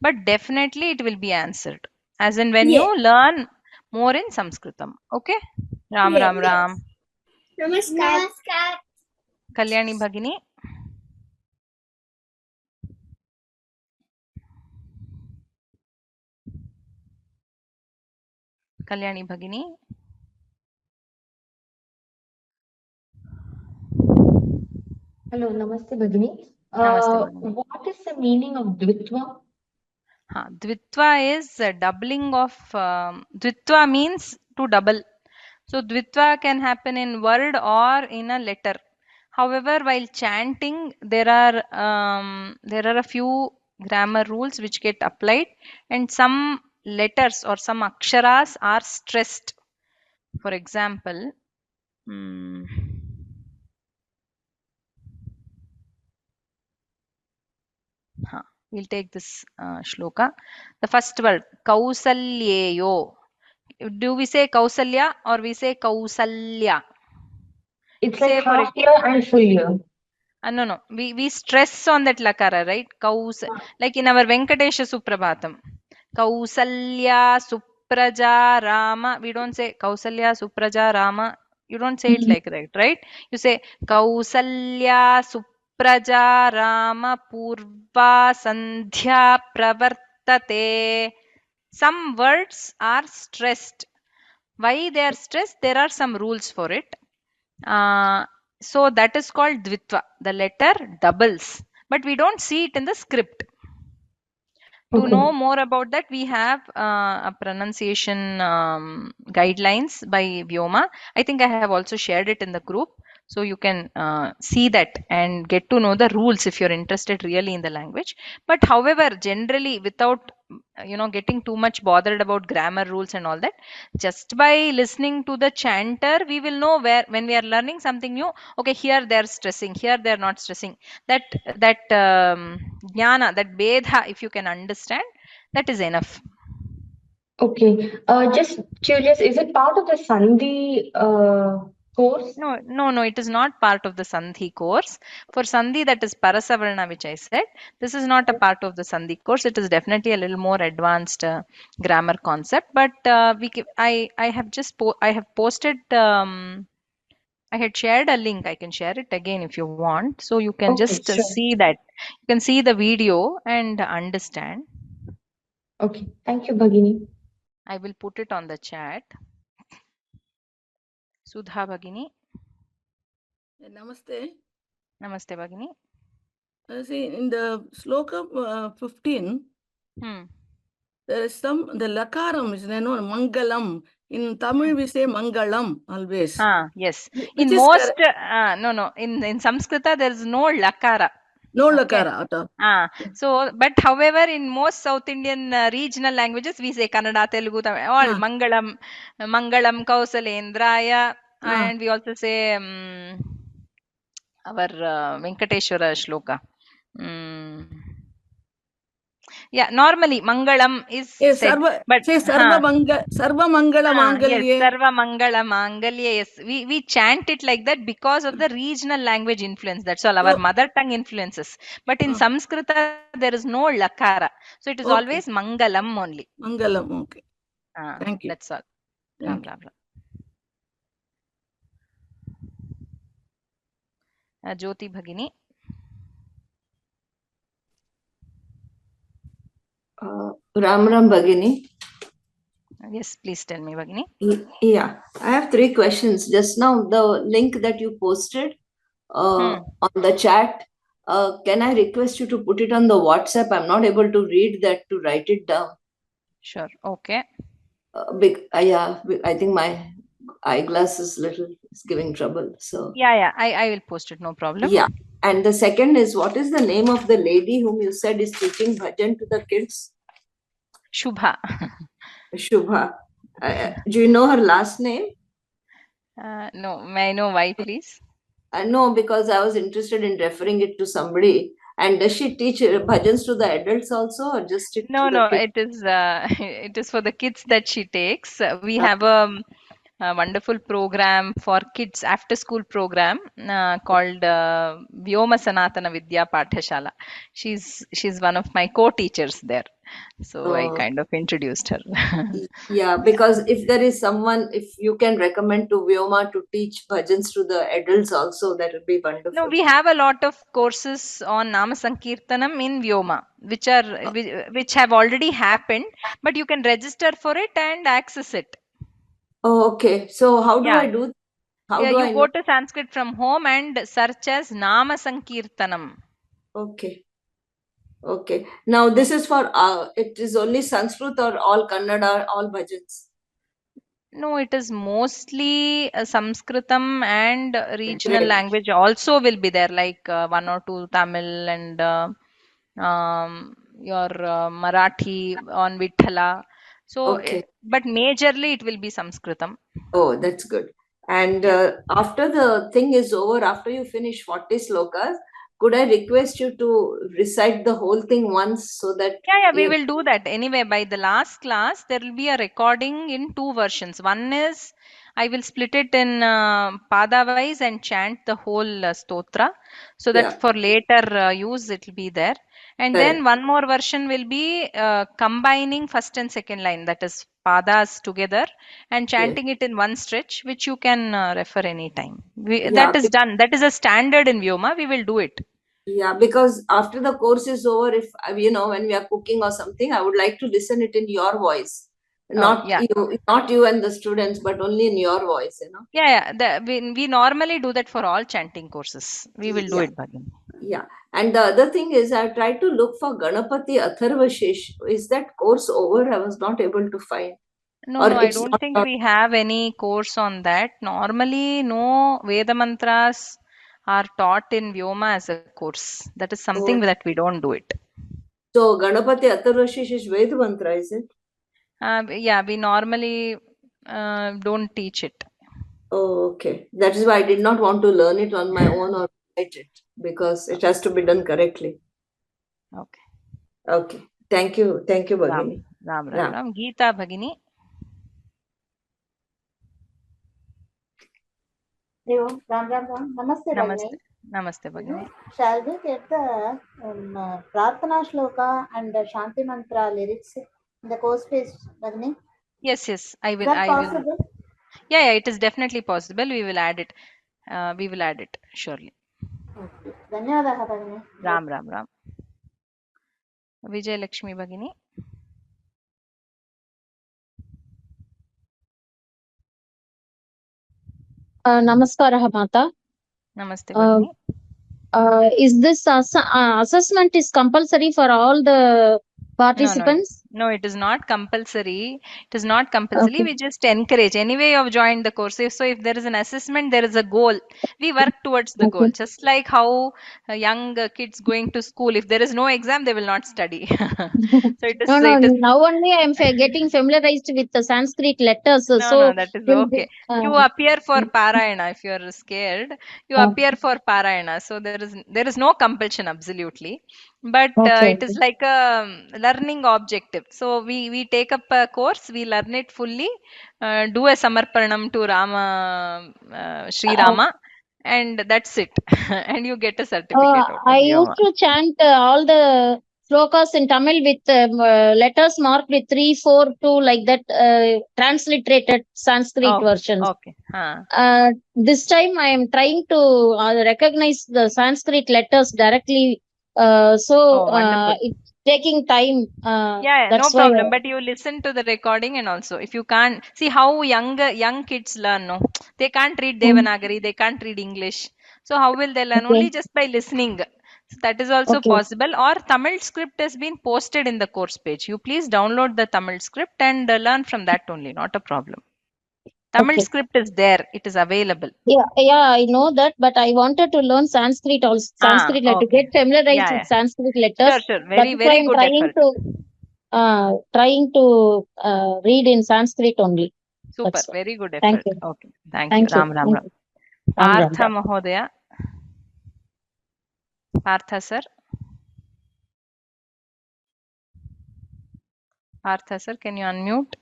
but definitely it will be answered. As in when you learn more in Sanskritam. Okay. Ram Ram Ram. Namaskar. Kalyani Bhagini. Kalyani Bhagini. Hello, Namaste Bhagini. Namaste Bhagini. What is the meaning of Dvitva? Dvitva is a doubling of Dvitva means to double. So Dvitva can happen in word or in a letter. However, while chanting, there are a few grammar rules which get applied, and some letters or some aksharas are stressed. For example, we'll take this shloka. The first word, Kausalyeyo. Do we say Kausalya or we say Kausalya? It's like half year and full year. No. We stress on that lakara, right? Like in our Venkatesha Suprabhatam. Kausalya Supraja Rama. We don't say Kausalya Supraja Rama. You don't say it like that, right? You say Kausalya Supraja Rama Purva Sandhya Pravartate. Some words are stressed. Why they are stressed? There are some rules for it. So that is called Dvitva. The letter doubles, but we don't see it in the script. To know more about that, we have a pronunciation guidelines by Vyoma. I think I have also shared it in the group. So you can see that and get to know the rules if you're interested really in the language. But however, generally, without getting too much bothered about grammar rules and all that, just by listening to the chanter, we will know where, when we are learning something new, okay, here they're stressing, here they're not stressing. That jnana, that bedha, if you can understand, that is enough. Okay. Just curious, is it part of the Sandhi course? No, it is not part of the Sandhi course. For Sandhi, that is Parasavarna, which I said. This is not a part of the Sandhi course. It is definitely a little more advanced grammar concept. But I have posted. I had shared a link. I can share it again if you want. So you can just see that. You can see the video and understand. Okay. Thank you, Bhagini. I will put it on the chat. Sudha Bhagini. Namaste. Namaste Bhagini. See, in the Shloka 15, there is the lakaram is Mangalam. In Tamil, we say Mangalam always. Yes. Which In most, no. In Samskrita, there is no lakara. No lakara at all. So, but however, in most South Indian regional languages, we say Kannada, Telugu, Tamil, all Mangalam, Kausalendraya, and we also say our Venkateshwara Shloka. Yeah, normally Mangalam is said, but Sarva Mangala Mangalye. Yes, Sarva Mangala Mangalye. Yes, we chant it like that because of the regional language influence. That's all, our mother tongue influences. But in Samskrita, there is no lakara, so it is always Mangalam only. Mangalam, okay. Thank you. That's all. Ram Ram Ram. Jyoti Bhagini. Ram Ram Bhagini. Yes, please tell me, Bhagini. Yeah, I have 3 questions. Just now, the link that you posted on the chat, can I request you to put it on the WhatsApp? I'm not able to read that to write it down. Sure, okay. I think my eyeglass is giving trouble. So yeah, I will post it, no problem. Yeah, and the second is, what is the name of the lady whom you said is teaching bhajan to the kids? Shubha. Shubha. Do you know her last name? No, may I know why, please? No, because I was interested in referring it to somebody. And does she teach bhajans to the adults also, or just it to No, the no, kids? it is it is for the kids that she takes. We Uh, have a wonderful program for kids, after school program called vyoma-samskrta-pathasala. She's one of my co-teachers there, so I kind of introduced her. Yeah, because if there is someone, if you can recommend to Vyoma to teach bhajans to the adults also, that would be No, wonderful. we have a lot of courses on Nama Sankirtanam in Vyoma, which have already happened, but you can register for it and access it. Oh, okay. So how do Yeah. I do? How Yeah, do you I go know? to Sanskrit from home and search as Nama Sankirtanam. Okay. Okay. Now this is for, it is only Sanskrit or all Kannada, all bhajans? No, it is mostly Sanskritam and regional Great. language also will be there, like one or two Tamil and your Marathi on Vithala. So, Okay. but majorly it will be Sanskritam. Oh, that's good. And Yeah. after the thing is over, after you finish 40 slokas, could I request you to recite the whole thing once so that Yeah, we you will do that. Anyway, by the last class, there will be a recording in two versions. One is I will split it in pada wise and chant the whole stotra, so that yeah, for later use it will be there. And then correct. one more version will be combining first and second line, that is padas together, and Yes. chanting it in one stretch, which you can refer anytime. Yeah, That is done. That is a standard in Vyoma. We will do it. yeah, because after the course is over, if when we are cooking or something, I would like to listen it in your voice, Oh, not yeah. you and the students, but only in your voice. Yeah, yeah. We normally do that for all chanting courses. We will do Yeah, it, Bhagin. yeah. And the other thing is, I tried to look for Ganapati Atharvashish. Is that course over? I was not able to find, No, or no, I it's don't not. think we have any course on that. Normally, no Veda mantras are taught in Vyoma as a course. That is something Oh, that we don't do it. so Ganapati Atharvashish is Ved mantra, is it? Yeah, we normally don't teach it. Oh, okay. That is why I did not want to learn it on my own or write it, because it has to be done correctly. Okay. Okay. Thank you. Thank you, Ram, Bhagini. Ram, Ram, Ram. Ram. Geeta Bhagini. Ram Ram Ram. Namaste, Namaste. Bhagini. Namaste, Bhagini. Shall we get the Prarthana Shloka and the Shanti Mantra lyrics in the course page, Bhagini? Yes, yes. I Is will. that I will. possible? Yeah, yeah. It is definitely possible. We will add it. We will add it surely. Okay. ధన్యవాదాలు భగిని. Ram, Ram, Ram. Vijay Lakshmi Bhagini. Namaskara, Mata. Namaste, Bhagini. Is this assessment is compulsory for all the participants? No, it is not compulsory. It is not compulsory. Okay. We just encourage. Anyway, you have joined the course. So if there is an assessment, there is a goal. We work towards the goal. Okay. Just like how young kids going to school, if there is no exam, they will not study. So it is. No. It is. Now only I am getting familiarized with the Sanskrit letters. No, So that is will okay. be, You appear for Parayana if you are scared. You appear for Parayana. So there is no compulsion absolutely, but okay. it is like a learning objective. So we take up a course, we learn it fully, do a samarpanam to Rama, Srirama, and that's it. And you get a certificate out I of used Vyoma. to chant all the slokas in Tamil with letters marked with 3, 4, 2 like that, transliterated Sanskrit Okay, versions. okay. This time I am trying to recognize the Sanskrit letters directly. Oh, wonderful. It's taking time. Yeah, no That's why. problem. But you listen to the recording, and also if you can't see how young kids learn, no, they can't read Devanagari, they can't read English. So how will they learn? Okay. Only just by listening. So that is also Okay. possible. Or Tamil script has been posted in the course page. You please download the Tamil script and learn from that only. Not a problem. Tamil Okay. script is there. It is available. Yeah, I know that, but I wanted to learn Sanskrit also. Sanskrit, like to Okay. get familiarized Yeah, with yeah. Sanskrit Sure, letters. sure. That Very, is why very I'm good trying effort. to. trying to read in Sanskrit only. Super, That's all. very good Thank effort. you. Okay, thank you. Thank you. Ram Ram Thank Ram. you. Ram Ram Partha Ram. Mahodaya. Partha sir. Partha sir, can you unmute?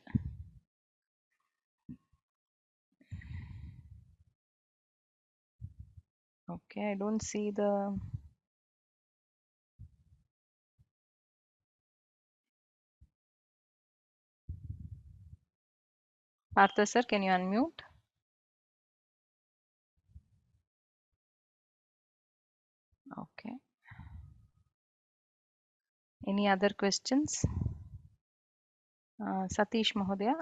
Okay, I don't see the. Partha sir, can you unmute? Okay. Any other questions? Satish Mahodaya.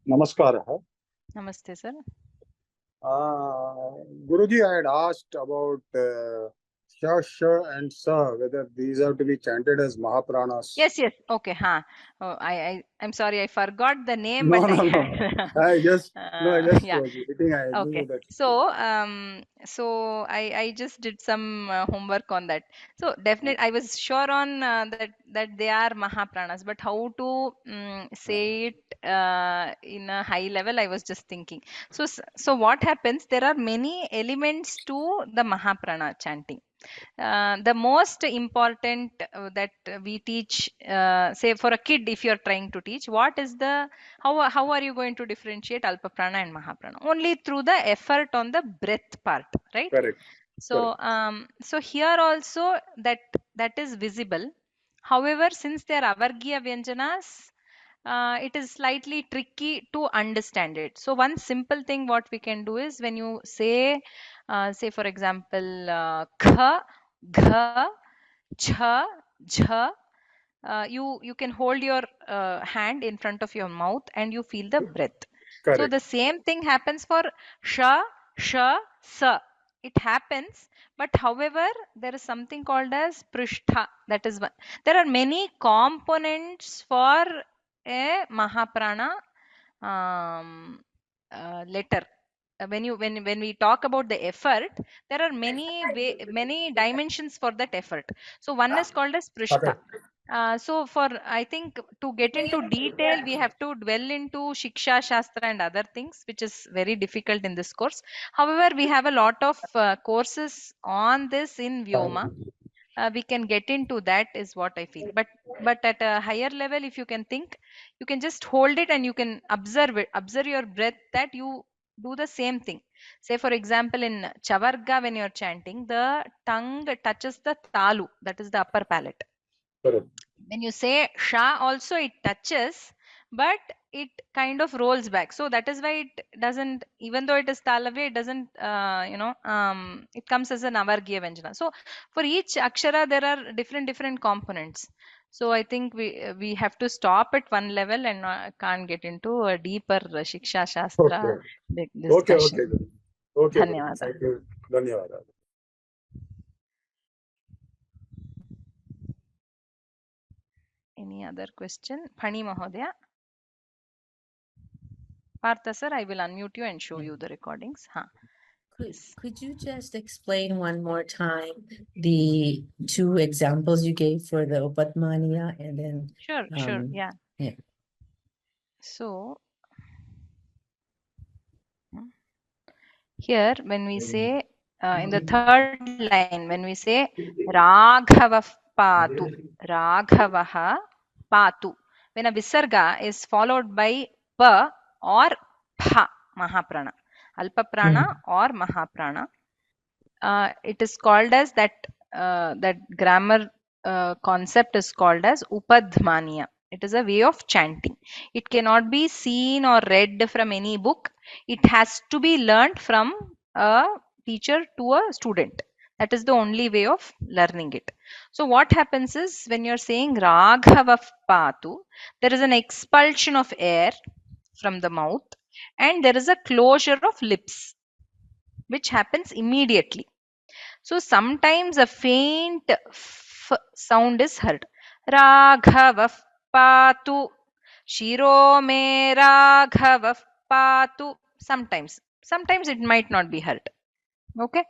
Namaskar. Namaste sir. Guruji, I had asked about Sha, Sha, and Sa, whether these have to be chanted as Mahapranas. Yes, yes. Okay, huh. Oh, I'm sorry, I forgot the name, No, but I no, no. had. I just Yeah. was reading. I knew Okay. that. So I just did some homework on that. So definitely, I was sure on that they are Mahapranas, but how to say it in a high level, I was just thinking. So what happens? There are many elements to the Mahaprana chanting. The most important that we teach, say for a kid, if you're trying to teach, what is the how are you going to differentiate Alpa Prana and Mahaprana? Only through the effort on the breath part, right? Correct. So here also that is visible. However, since they are avargya vyanjanas, it is slightly tricky to understand it. So one simple thing what we can do is when you say for example, kha, gha, cha, jha, you can hold your hand in front of your mouth and you feel the breath. So Correct. the same thing happens for sha, sha, sa. It happens, but however, there is something called as prishtha. That is one. There are many components for a Mahaprana letter. When we talk about the effort, there are many dimensions for that effort. So one is called as prishtha. So for I think to get into detail, we have to dwell into Shiksha Shastra and other things, which is very difficult in this course. However, we have a lot of courses on this in Vyoma. We can get into that is what I feel. But at a higher level, if you can think, you can just hold it and you can observe your breath, that you do the same thing. Say for example, in Chavarga, when you're chanting, the tongue touches the talu, that is the upper palate. Correct. When you say sha also, it touches, but it kind of rolls back. So that is why it doesn't, even though it is talavya, it doesn't it comes as an avargya vyanjana. So for each akshara there are different components. So I think we have to stop at one level and can't get into a deeper shiksha shastra Okay. discussion. Okay, Guruji. Okay, Guruji. Dhanyawada. Thank you. Dhanyawada. Any other question? Phani Mahodaya. Partha sir, I will unmute you and show you the recordings. Could you just explain one more time the two examples you gave for the Upatmaniya and then Sure, yeah. yeah. So here when we say in the third line, when we say Raghava patu, Raghavaha patu, when a visarga is followed by pa or pha, Mahaprana, Alpa Prana or Mahaprana, it is called as that grammar concept is called as Upadhmaniya. It is a way of chanting. It cannot be seen or read from any book. It has to be learnt from a teacher to a student. That is the only way of learning it. So what happens is when you're saying Raghava Patu, there is an expulsion of air from the mouth and there is a closure of lips, which happens immediately. So sometimes a faint f sound is heard. Raghava patu, Shiro me Raghava patu. Sometimes it might not be heard. Okay,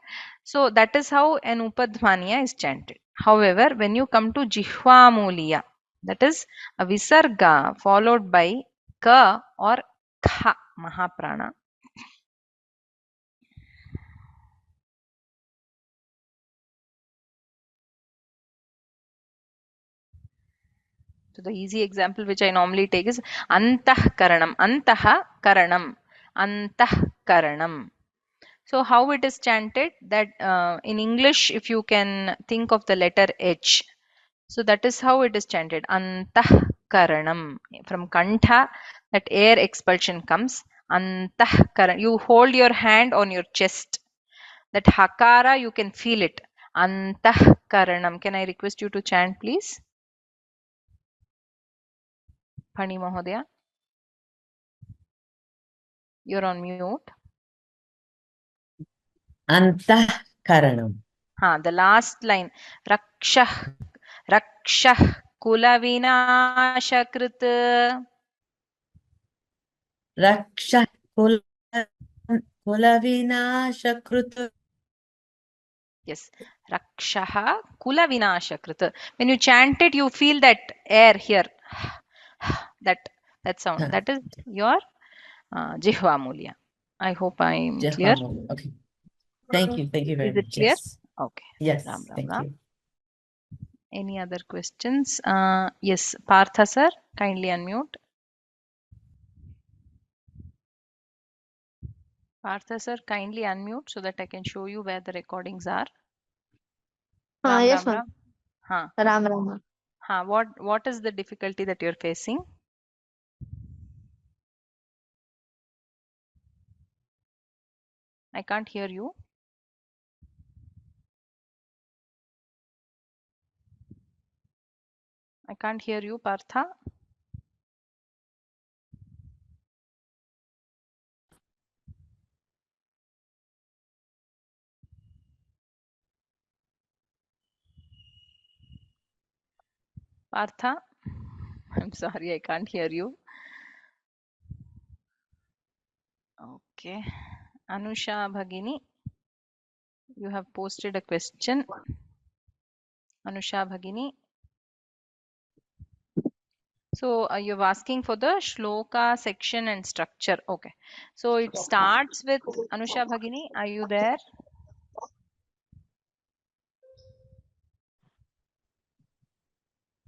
so that is how an upadhmaniya is chanted. However, when you come to jihvamuliya, that is a visarga followed by ka or kha mahaprana. So the easy example which I normally take is antah karanam, antah karanam. So how it is chanted, that in English, if you can think of the letter H, so that is how it is chanted. Antah karanam. From kantha, that air expulsion comes. Antah karanam. You hold your hand on your chest. That hakara, you can feel it. Antah karanam. Can I request you to chant, please? Pani Mahodaya. You're on mute. Antah karanam. The last line. Raksha kula vinashakrit. Raksha kula vinashakrit. Yes. Raksha kula vinashakrit. When you chant it, you feel that air here. that sound. That is your jihva mulya. I hope I'm clear. Okay. Thank you. Thank you very Is it much. clear? Yes. Okay. Yes. Ram, ram, Thank ram. you. Any other questions? Yes, Partha sir, kindly unmute. Partha sir, kindly unmute so that I can show you where the recordings are. Ram, Yes, ram, ma'am. ram. Ha. Ram, Ram. Ha. What is the difficulty that you're facing? I can't hear you. I can't hear you, Partha. Partha, I'm sorry, I can't hear you. Okay. Anusha Bhagini, you have posted a question. Anusha Bhagini. So you're asking for the shloka section and structure. Okay. So it starts with Anusha Bhagini. Are you there?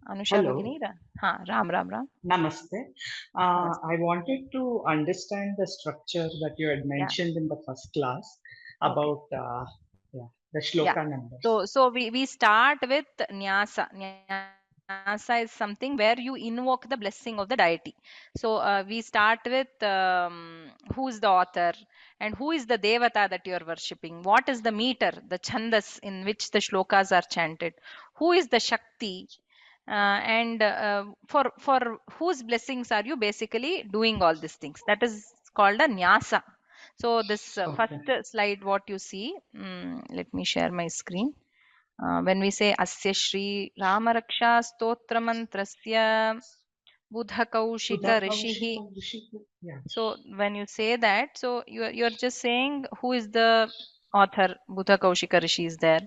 Anusha Hello. Bhagini. Ram, ram, ram. Namaste. I wanted to understand the structure that you had Yeah. mentioned in the first class Okay. about the Yeah. shloka numbers. So we start with nyasa. Nyasa is something where you invoke the blessing of the deity. So we start with who is the author and who is the devata that you are worshipping. What is the meter, the chandas in which the shlokas are chanted? Who is the shakti? And for whose blessings are you basically doing all these things? That is called a nyasa. So this first slide, what you see, let me share my screen. When we say Asya Shri Rama Raksha Stotramantrasya Buddha Kaushika Rishihi. Yeah. So when you say that, so you're just saying who is the author. Buddha Kaushika Rishi is there.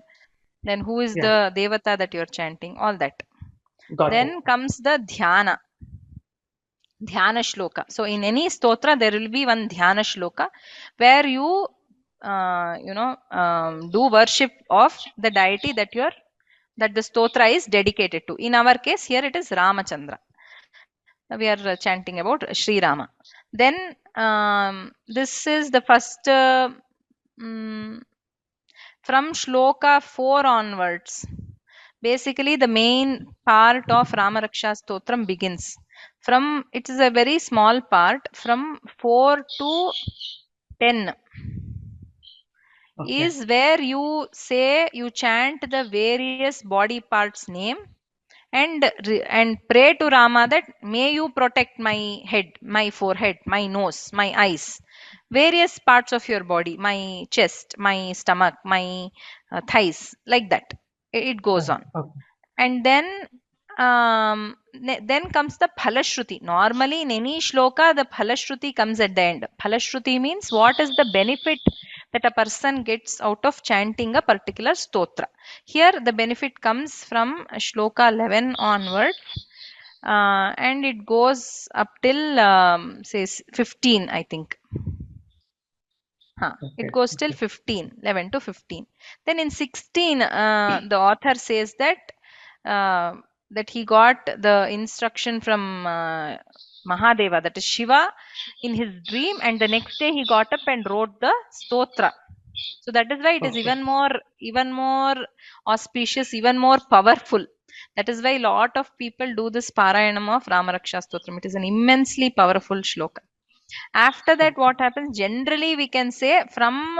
Then who is the devata that you're chanting, all that. Then comes the dhyana shloka. So in any stotra there will be one dhyana shloka where you do worship of the deity that the stotra is dedicated to. In our case here it is Ramachandra. We are chanting about Sri Rama. Then this is the first from shloka 4 onwards. Basically, the main part of Rama Raksha Stotram begins. It is a very small part, from 4 to 10 is where you chant the various body parts name and pray to Rama that may you protect my head, my forehead, my nose, my eyes, various parts of your body, my chest, my stomach, my thighs, like that. It goes on. And then then comes the phalashruti. Normally in any shloka the phalashruti comes at the end. Phalashruti means what is the benefit that a person gets out of chanting a particular stotra. Here the benefit comes from Shloka 11 onwards, and it goes up till says 15, I think. It goes till 15, 11 to 15. Then in 16, the author says that he got the instruction from Mahadeva, that is Shiva, in his dream, and the next day he got up and wrote the stotra. So that is why it is even more auspicious, even more powerful. That is why a lot of people do this Parayanam of Ramaraksha Stotram. It is an immensely powerful shloka. After that, what happens? Generally, we can say from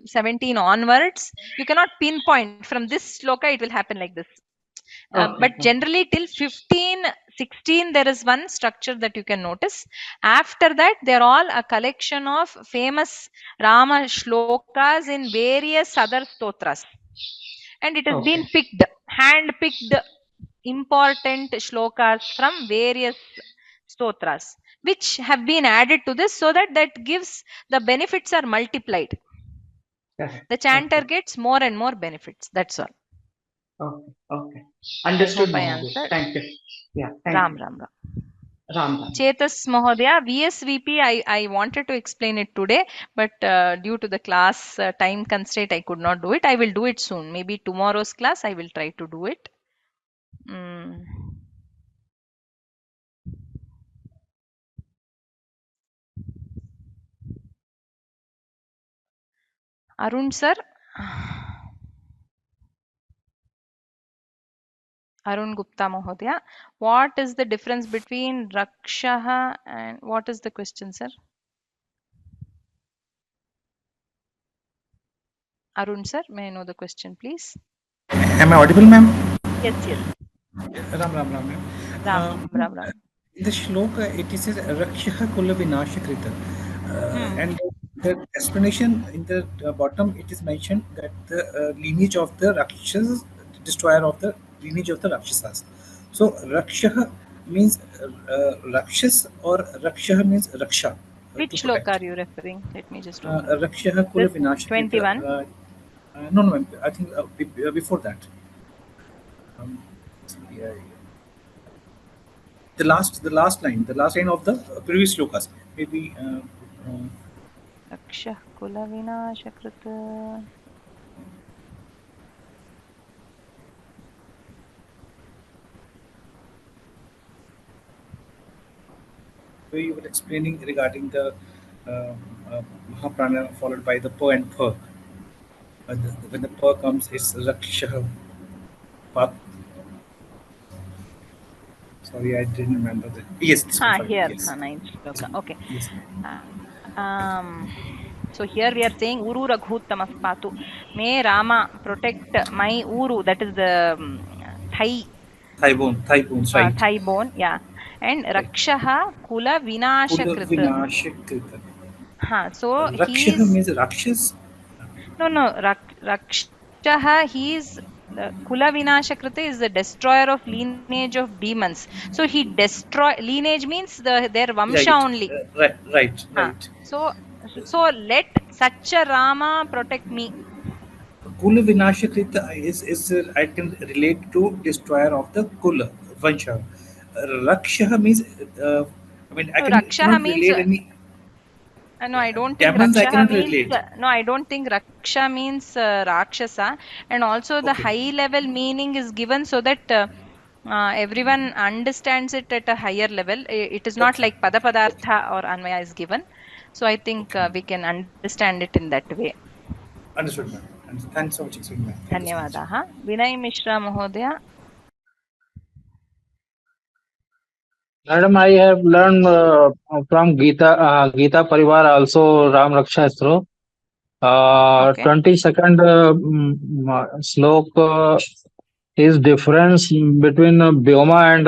17 onwards, you cannot pinpoint from this shloka it will happen like this. But generally, till 15, 16, there is one structure that you can notice. After that, they're all a collection of famous Rama shlokas in various other stotras. And it has been hand-picked important shlokas from various stotras, which have been added to this so that gives the benefits are multiplied. The chanter gets more and more benefits. That's all. Okay. Understood, I Mahodaya. Thank you. Yeah, thank Ram, you. Ram, Ram. Ram. Chetas Mahodaya, VSVP, I wanted to explain it today, but due to the class time constraint, I could not do it. I will do it soon. Maybe tomorrow's class, I will try to do it. Arun sir. Arun Gupta Mahodaya. What is the difference between Raksha and what is the question, sir? Arun sir, may I know the question, please? Am I audible, ma'am? Yes, yes. Ram, ma'am. Ram. In the shloka, it says Raksha Kula Vinashakrita. And the explanation in the bottom, it is mentioned that the lineage of the Rakshas, destroyer of the lineage of the Rakshasas. So Raksha means Rakshas, or Raksha means Raksha. Which shloka are you referring? Let me just open. Raksha Kula Vinashakrita. 21? No, ma'am. I think before that. The last line of the previous shlokas. Maybe. Raksha Kula Vinashakrita. Where you were explaining regarding the Mahaprana followed by the Pa and Pa. When the Pa comes, it's Raksha. Sorry, I didn't remember that. Yes, this one. Sorry. Here, yes. Ninth shloka. Okay. Yes. So here we are saying Uru Raghuttamah Patu. May Rama protect my Uru, that is the Thigh bone, right. Thigh bone, yeah. And Rakshaha Kula Vinashakrita. So Raksha means Rakshas? No, Rakshaha, he is Kula Vinashakrita is the destroyer of lineage of demons. So he lineage means their Vamsha only. Right. So let such a Rama protect me. Kula Vinashakrita is I can relate to destroyer of the Kula Vansha. Raksha means I cannot relate any. No, I don't think Demons Raksha means. No, I don't think Raksha means Rakshasa. And also the high level meaning is given so that everyone understands it at a higher level. It is not like Padapadartha or Anvaya is given. So I think we can understand it in that way. Understood, ma'am. Thanks so much, ma'am. Dhanyavadaha. Vinay Mishra Mahodaya. Madam, I have learned from Gita Parivar also Ram Raksha Stro. 22nd slok is difference between Vyoma and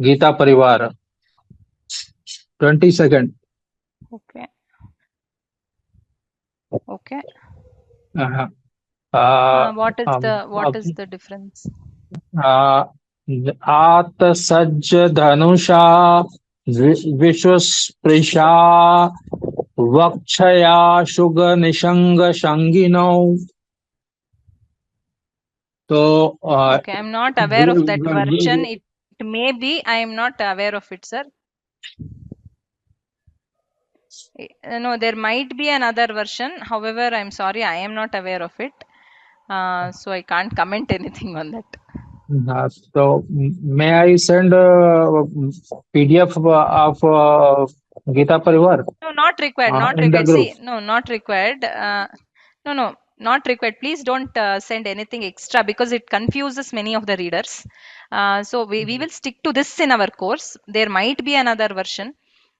Gita Parivar. 22nd. Okay. What is the difference? आत सज्ज धनुषा विश्वस्पृशा वक्षया शुगनिषङ्ग शङ्गिनौ. So, Okay, I'm not aware of that version. It may be. I am not aware of it, sir. No, there might be another version. However, I'm sorry, I am not aware of it. So I can't comment anything on that. so may I send PDF of Gita Parivar? No, not required. Not In the required. group. See, no, not required. No, not required. Please don't send anything extra because it confuses many of the readers. So we will stick to this in our course. There might be another version.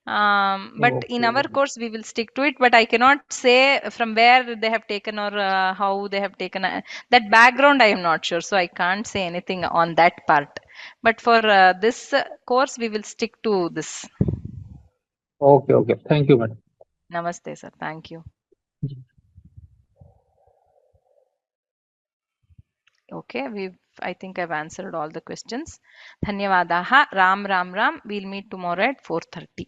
But in our course we will stick to it, but I cannot say from where they have taken or how they have taken that background. I am not sure, so I can't say anything on that part. But for this course we will stick to this. Okay, okay. Thank you, madam. Namaste, sir. Thank you. Okay, I think I've answered all the questions. Dhanyavadaha. Ram Ram Ram. We'll meet tomorrow at 4:30.